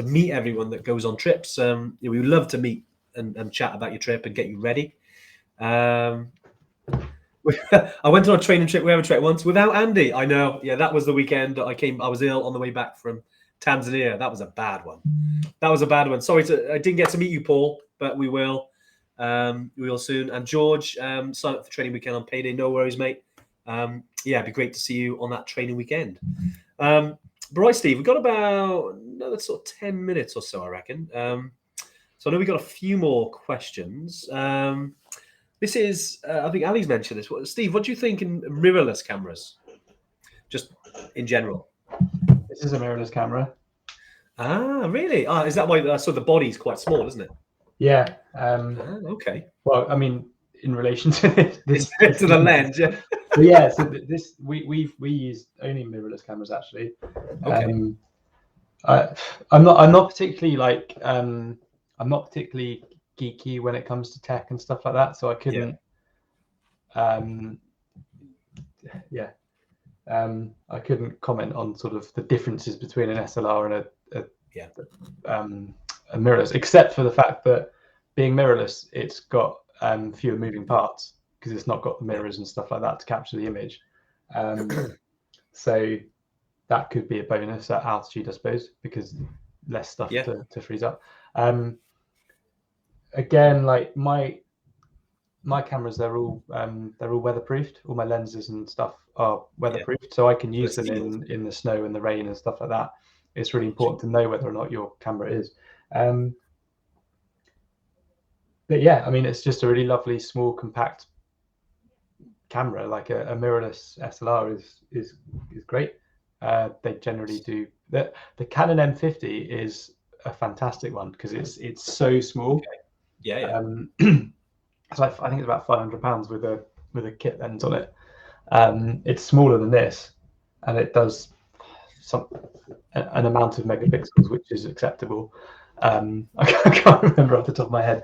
meet everyone that goes on trips. We would love to meet and chat about your trip and get you ready. I went on a training trip with Evertrek once without Andy. I know. Yeah, that was the weekend that I was ill on the way back from Tanzania. That was a bad one. Sorry, I didn't get to meet you, Paul, but we will. We will soon. And George, sign up for training weekend on payday. No worries, mate. It'd be great to see you on that training weekend. But right, Steve, we've got about another sort of 10 minutes or so, I reckon. So I know we've got a few more questions. This is, I think Ali's mentioned this. Steve, what do you think in mirrorless cameras? Just in general. This is a mirrorless camera. Ah, really? Is that why? So the body's quite small, isn't it? Yeah. Okay. Well, I mean, in relation to this to the lens, yeah. But yeah. So this we use only mirrorless cameras actually. Okay. I'm not particularly I'm not particularly geeky when it comes to tech and stuff like that, so I couldn't. I couldn't comment on sort of the differences between an SLR and a mirrorless, except for the fact that being mirrorless, it's got fewer moving parts because it's not got the mirrors and stuff like that to capture the image. So that could be a bonus at altitude, I suppose, because less stuff to freeze up. Again, like my cameras, they're all weatherproofed. All my lenses and stuff are weatherproofed, so I can use them in the snow and the rain and stuff like that. It's really important to know whether or not your camera is. But yeah, I mean, it's just a really lovely, small, compact camera. Like a mirrorless SLR is great. They generally do. The Canon M50 is a fantastic one because it's so small. Okay. Yeah. It's like, I think it's about £500 with a kit lens on it. It's smaller than this, and it does an amount of megapixels which is acceptable. I can't remember off the top of my head.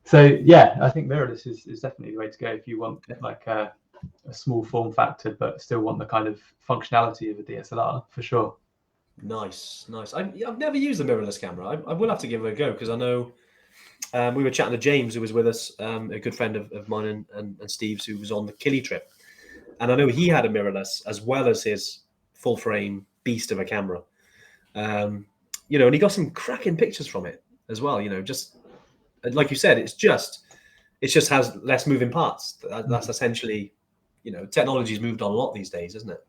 So yeah, I think mirrorless is definitely the way to go if you want like a small form factor but still want the kind of functionality of a DSLR, for sure. Nice. I've never used a mirrorless camera. I will have to give it a go because I know we were chatting to James, who was with us, a good friend of mine and Steve's, who was on the Killy trip, and I know he had a mirrorless as well as his full frame beast of a camera. And he got some cracking pictures from it as well. Just like you said, it just has less moving parts. That's essentially, technology's moved on a lot these days, isn't it?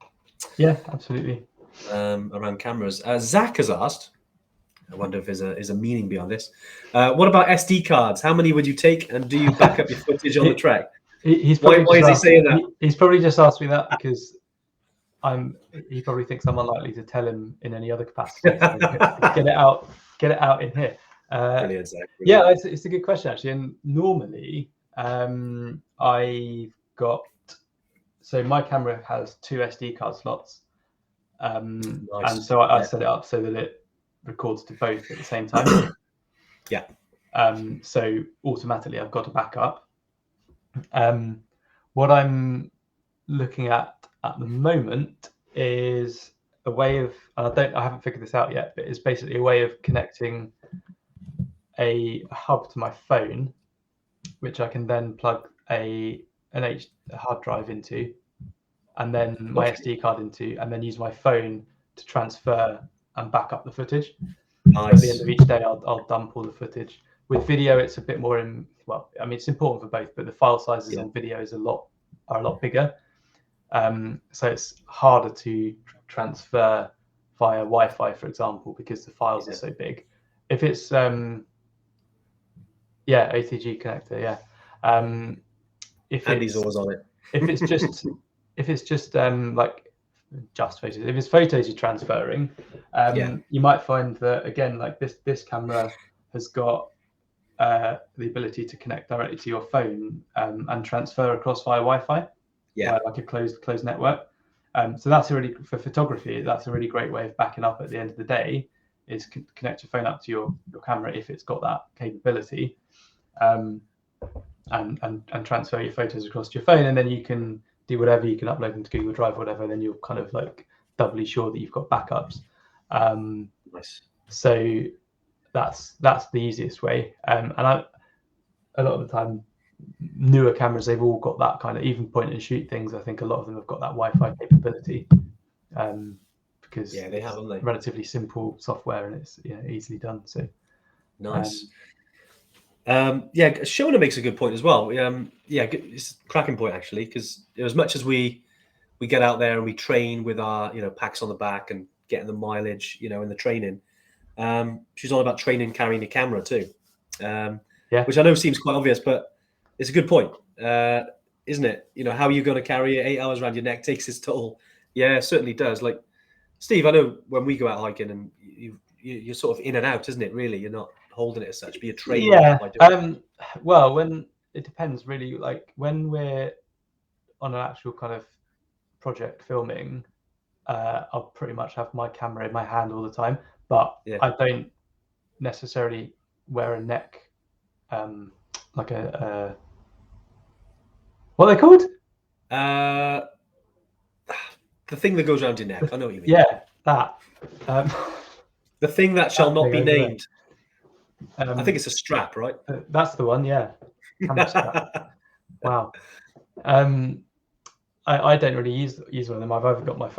Yeah, absolutely. Around cameras. Zach has asked, I wonder if there's a meaning beyond this. What about SD cards? How many would you take, and do you back up your footage on the trek? Why is he saying that? He's probably just asked me that because he probably thinks I'm unlikely to tell him in any other capacity. So get it out in here. Brilliant, Zach. Yeah, it's a good question actually. And normally, I've got, so my camera has 2 SD card slots. Nice. And so I set it up so that it records to both at the same time. Yeah. So automatically I've got a backup. What I'm looking at the moment is a way of, and I haven't figured this out yet, but it's basically a way of connecting a hub to my phone, which I can then plug a hard drive into, and then my SD card into, and then use my phone to transfer and back up the footage. Nice. At the end of each day, I'll dump all the footage. With video, it's a bit more it's important for both, but the file sizes on video are a lot bigger. So it's harder to transfer via Wi-Fi, for example, because the files are so big. If it's OTG connector, if Andy's always on it. If it's just like just photos, if it's photos you're transferring, you might find that again, like this camera has got the ability to connect directly to your phone and transfer across via Wi-Fi. Yeah. like a closed network. So that's for photography. That's a really great way of backing up at the end of the day. Is connect your phone up to your camera if it's got that capability, and transfer your photos across to your phone, and then you can do whatever. You can upload them to Google Drive, or whatever. And then you're kind of like doubly sure that you've got backups. Nice. So that's the easiest way. And a lot of the time, newer cameras, they've all got that kind of, even point and shoot things. I think a lot of them have got that Wi-Fi capability, because Yeah, they have, haven't they? Relatively simple software, and it's easily done. So nice. Yeah, Shona makes a good point as well. Yeah, it's a cracking point actually, because as much as we get out there and we train with our packs on the back and getting the mileage in the training, she's on about training carrying the camera too, which I know seems quite obvious, but it's a good point, isn't it? How are you going to carry it 8 hours around your neck takes its toll. Yeah, it certainly does. Like Steve, I know when we go out hiking and you're sort of in and out, isn't it? Really, you're not holding it as such, but you're training. Well, when it depends really. Like when we're on an actual kind of project filming, I'll pretty much have my camera in my hand all the time, but I don't necessarily wear a neck, like a what are they called? The thing that goes around your neck. I know what you mean. Yeah, that. The thing that shall not be named. I think it's a strap, right? That's the one, yeah. Camera strap. Wow. I don't really use one of them. I've either got my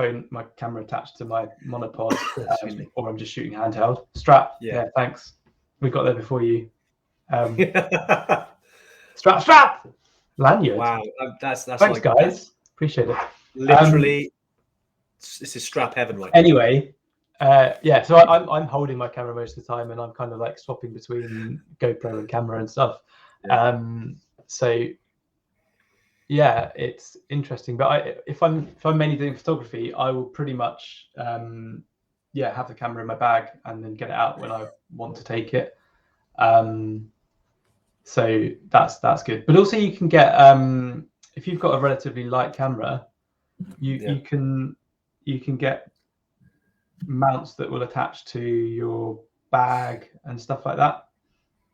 camera attached to my monopod, or I'm just shooting handheld. Strap. Yeah, thanks. We got there before you. Strap. Lanyard. Wow, that's thanks, like, guys. Appreciate it. Literally, this is strap heaven, right? Anyway, so I'm holding my camera most of the time, and I'm kind of like swapping between GoPro and camera and stuff. So yeah, it's interesting. But if I'm mainly doing photography, I will pretty much have the camera in my bag and then get it out when I want to take it. So that's good. But also you can get, if you've got a relatively light camera, you can get mounts that will attach to your bag and stuff like that,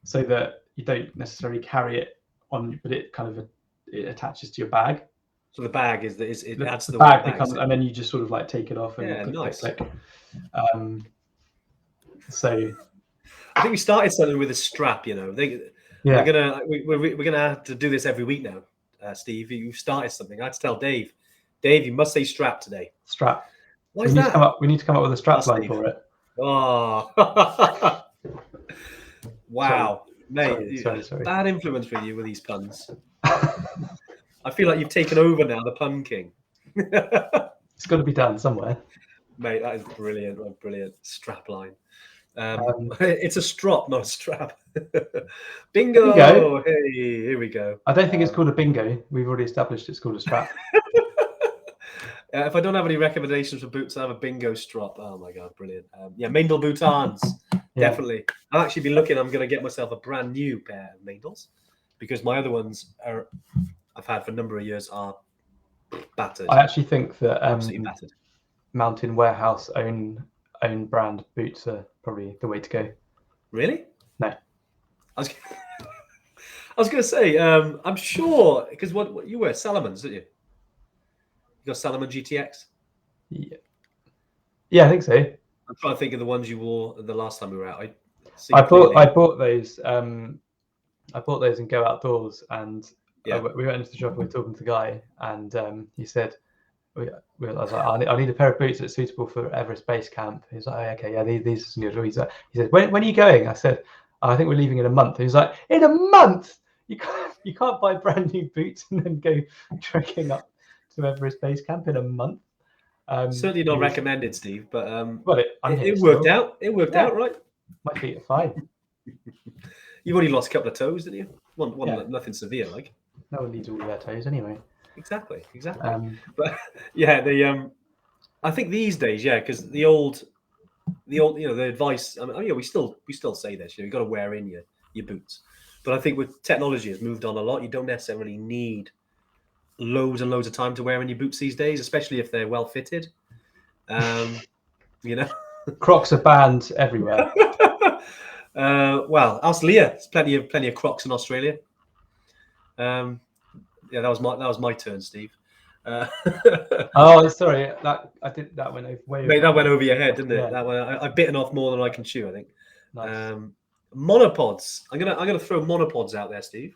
so that you don't necessarily carry it on, but it kind of it attaches to your bag. So the bag adds to the bag becomes, and then you just sort of like take it off and click. So I think we started something with a strap. We're gonna have to do this every week now, Steve. You've started something. I had to tell Dave. Dave, you must say strap today. Strap. Why is that? We need to come up with a strap line for it. Oh, wow, mate! Sorry. Bad influence with you with these puns. I feel like you've taken over now, the pun king. It's got to be done somewhere, mate. That is brilliant. Brilliant strap line. It's a strop, not a strap. Bingo! Hey, here we go. I don't think it's called a bingo. We've already established it's called a strap. If I don't have any recommendations for boots, I have a bingo strap. Oh my god, brilliant! Maindel Boutons, definitely. I'll actually be looking. I'm going to get myself a brand new pair of Maindels, because my other ones I've had for a number of years are battered. I actually think that absolutely battered. Mountain Warehouse own brand boots are probably the way to go. Really? No. I was going to say, I'm sure, because what you wear Salomons, didn't you? You got Salomon GTX? Yeah, I think so. I'm trying to think of the ones you wore the last time we were out. I bought those. I bought those in Go Outdoors, and we went into the shop and we were talking to the guy, and he said, I was like, I need a pair of boots that's suitable for Everest Base Camp. He was like, oh, okay, yeah, these are good. He said, when are you going? I said, I think we're leaving in a month. He was like, in a month? You can't buy brand new boots and then go trekking up to Everest Base Camp in a month. Certainly not recommended, Steve, but it worked out. It worked out, right? My feet are fine. You've only lost a couple of toes, didn't you? One nothing severe, like. No one needs all of their toes anyway. Exactly. But I think these days, because the old, the advice. I mean, we still say this. You've got to wear in your boots, but I think with technology has moved on a lot. You don't necessarily need loads and loads of time to wear in your boots these days, especially if they're well fitted. You know. Crocs are banned everywhere. Well, ask Leah. There's plenty of Crocs in Australia. Yeah, that was my turn, Steve. Oh, sorry, that went over way. Mate, that went over your head, didn't it? Yeah. That one, I've bitten off more than I can chew, I think. Nice. Monopods. I'm gonna throw monopods out there, Steve,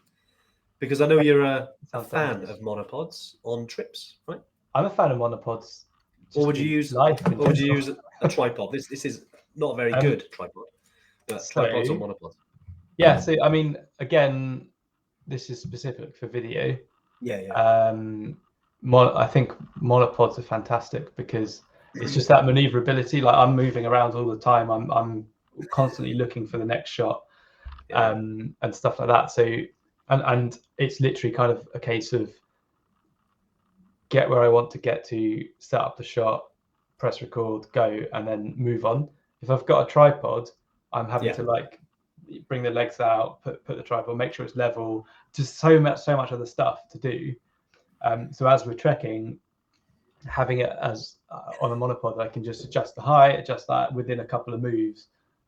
because I know you're a Sounds fan nice. of monopods on trips, right? I'm a fan of monopods. Or would you use a tripod? This is not a very good tripod, but tripods or monopods. Yeah, so I mean, again, this is specific for video. Yeah. I think monopods are fantastic because it's just that maneuverability. Like I'm moving around all the time. I'm constantly looking for the next shot, and stuff like that. So and it's literally kind of a case of get where I want to get to, set up the shot, press record, go, and then move on. If I've got a tripod, I'm having to like bring the legs out, put the tripod, make sure it's level, just so much other stuff to do. So as we're trekking, having it as on a monopod, I can just adjust the height, adjust that within a couple of moves.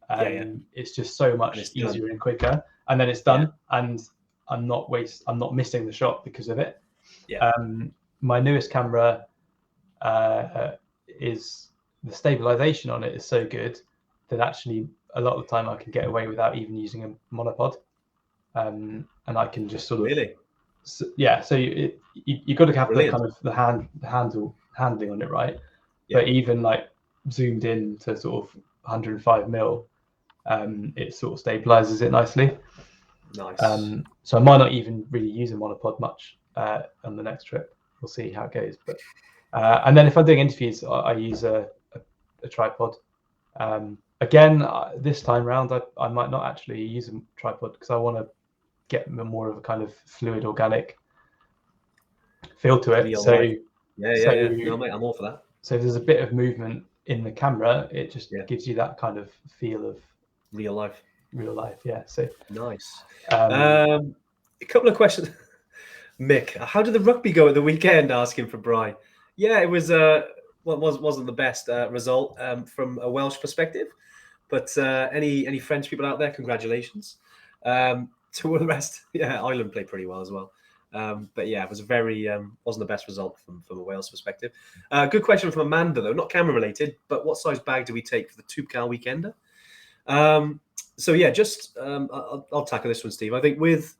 It's just so much easier and quicker, and then it's done, and I'm not missing the shot because of it. My newest camera is the stabilization on it is so good that actually a lot of the time I can get away without even using a monopod, and I can just sort of so you got to have the kind of the handling on it, right? But even like zoomed in to sort of 105 mil, it sort of stabilizes it nicely. Nice. So I might not even really use a monopod much on the next trip. We'll see how it goes. But and then if I'm doing interviews, I use a tripod. Again, this time round, I might not actually use a tripod because I want to get more of a kind of fluid, organic feel to it. No, mate, I'm all for that. So if there's a bit of movement in the camera, it just gives you that kind of feel of real life. Yeah. So nice. A couple of questions. Mick, how did the rugby go at the weekend? Asking for Bri. Yeah, it was wasn't the best result from a Welsh perspective, but any French people out there, congratulations. To all the rest, Ireland played pretty well as well. But yeah, it was wasn't the best result from a Wales perspective. Good question from Amanda though, not camera related, but what size bag do we take for the Tubcal Weekender? So yeah, just I'll tackle this one, Steve. I think with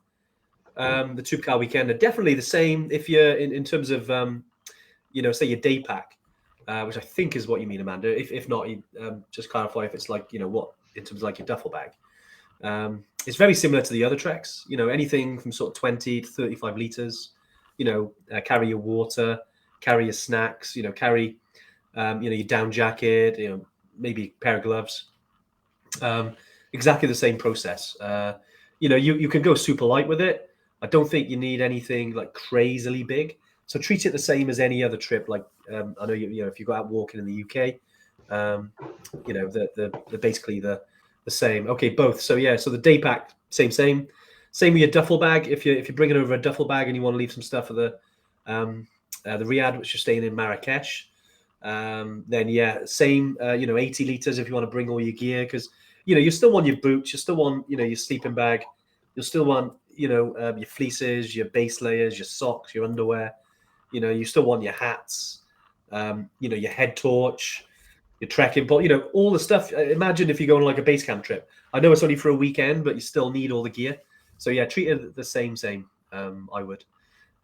the Tubcal Weekender, definitely the same. If you're in terms of say your day pack, which I think is what you mean, Amanda. If not, you just clarify if it's like what in terms of like your duffel bag. It's very similar to the other treks. Anything from sort of 20 to 35 liters. Carry your water, carry your snacks. Carry your down jacket. Maybe a pair of gloves. Exactly the same process. You can go super light with it. I don't think you need anything like crazily big. So treat it the same as any other trip. Like I know if you go out walking in the UK, they're basically the same. Okay, both. So yeah, so the day pack, same with your duffel bag. If you're bringing over a duffel bag and you want to leave some stuff for the Riyadh, which you're staying in Marrakesh, then yeah, same. 80 liters if you want to bring all your gear, because you still want your boots, you still want your sleeping bag, you'll still want your fleeces, your base layers, your socks, your underwear. You still want your hats, your head torch, your trekking pole, all the stuff. Imagine if you go on like a base camp trip. I know it's only for a weekend, but you still need all the gear. So yeah, treat it the same. I would.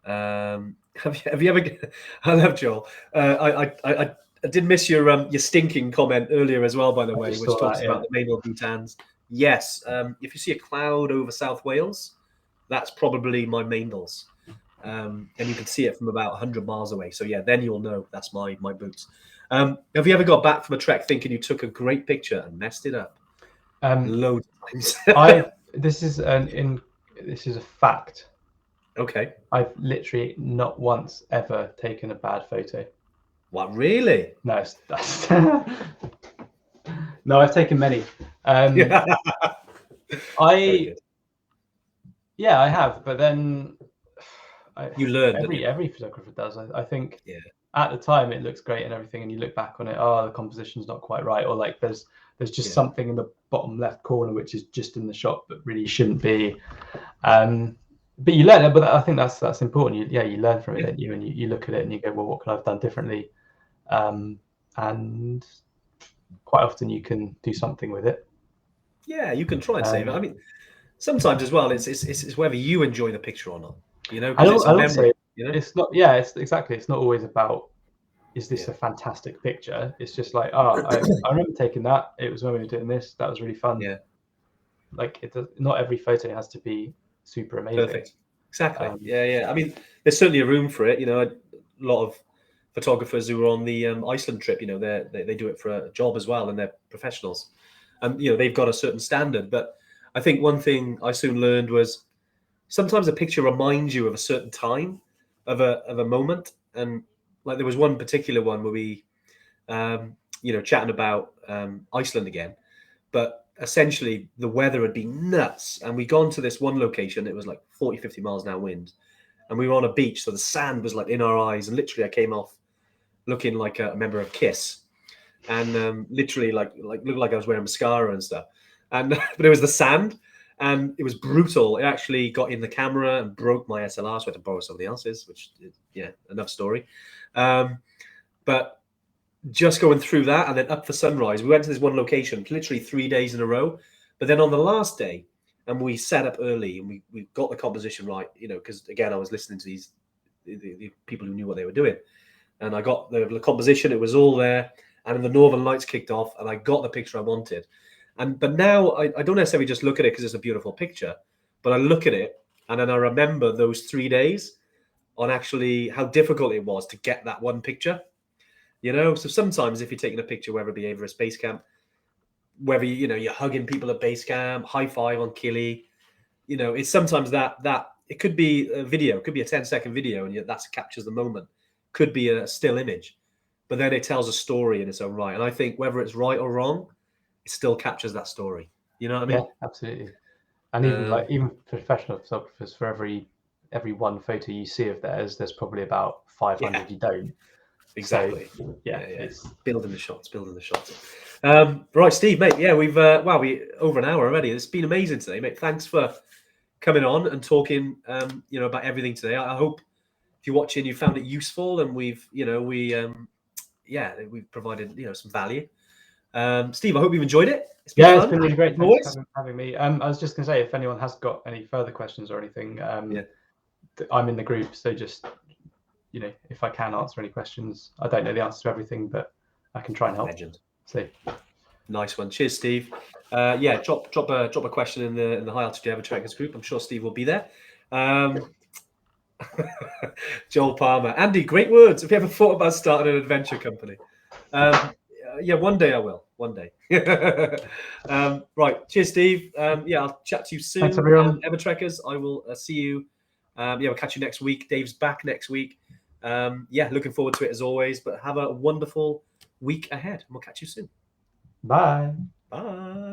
Have you ever? I love Joel. I did miss your stinking comment earlier as well, by the way, which talks about the Maynard Bhutans. Yes, if you see a cloud over South Wales, that's probably my Maynards. And you can see it from about 100 miles away. So yeah, then you'll know that's my boots. Have you ever got back from a trek thinking you took a great picture and messed it up? Loads of times. This is a fact. Okay. I've literally not once ever taken a bad photo. What, really? No, no, I've taken many. I have, but then You learn, didn't you? every photographer does. I think Yeah. at the time it looks great and everything, and you look back on it, oh, the composition's not quite right, or like there's just Yeah. something in the bottom left corner which is just in the shot but really shouldn't be. But you learn it. But I think that's important. You learn from it, don't you? And you look at it and you go, well, what could I have done differently? And quite often you can do something with it. Yeah, you can try and save it. I mean, sometimes as well, it's whether you enjoy the picture or not. You know, because it's a memory. You know, it's not. Yeah, it's exactly. It's not always about, is this a fantastic picture? It's just like, I remember taking that. It was when we were doing this. That was really fun. Yeah. Like not every photo has to be super amazing. Perfect. Exactly. Yeah. I mean, there's certainly a room for it. You know, a lot of photographers who are on the Iceland trip, you know, they do it for a job as well, and they're professionals. And you know, they've got a certain standard. But I think one thing I soon learned was sometimes a picture reminds you of a certain time, of a moment. And like there was one particular one where we, you know, chatting about Iceland again, but essentially the weather had been nuts, and we'd gone to this one location. It was like 40, 50 miles an hour wind, and we were on a beach, so the sand was like in our eyes, and literally I came off looking like a member of Kiss, and literally like looked like I was wearing mascara and stuff. And but it was the sand, and it was brutal. It actually got in the camera and broke my SLR, so I had to borrow somebody else's, which, yeah, enough story. But just going through that and then up for sunrise, we went to this one location literally 3 days in a row. But then on the last day, and we set up early, and we got the composition right, you know, because again, I was listening to these the people who knew what they were doing, and I got the composition. It was all there, and then the Northern Lights kicked off, and I got the picture I wanted. But now I don't necessarily just look at it because it's a beautiful picture, but I look at it and then I remember those 3 days on actually how difficult it was to get that one picture. You know, so sometimes if you're taking a picture, whether it be Everest Base Camp, whether you're hugging people at base camp, high five on Killy, you know, it's sometimes that it could be a video, it could be a 10-second video, and that captures the moment. Could be a still image, but then it tells a story in its own right. And I think whether it's right or wrong, it still captures that story. You know what I mean? Yeah, absolutely. And even professional photographers, for every one photo you see of theirs, there's probably about 500 you don't. Exactly. So, it's building the shots. Right, Steve, mate. Yeah, we've we over an hour already. It's been amazing today, mate. Thanks for coming on and talking, about everything today. I hope if you're watching, you found it useful, and we've provided some value. Steve, I hope you've enjoyed it. It's been really great. Thanks for having me. I was just going to say, if anyone has got any further questions or anything, I'm in the group, so just if I can answer any questions. I don't know the answer to everything, but I can try and help. Legend. So nice one. Cheers, Steve. Drop a question in the High Altitude Avatrekkers group. I'm sure Steve will be there. Joel Palmer, Andy, great words. Have you ever thought about starting an adventure company? One day I will. One day. Right. Cheers, Steve. I'll chat to you soon. Thanks, everyone. Avatrekkers, I will see you. We'll catch you next week. Dave's back next week. Looking forward to it as always. But have a wonderful week ahead. And we'll catch you soon. Bye. Bye.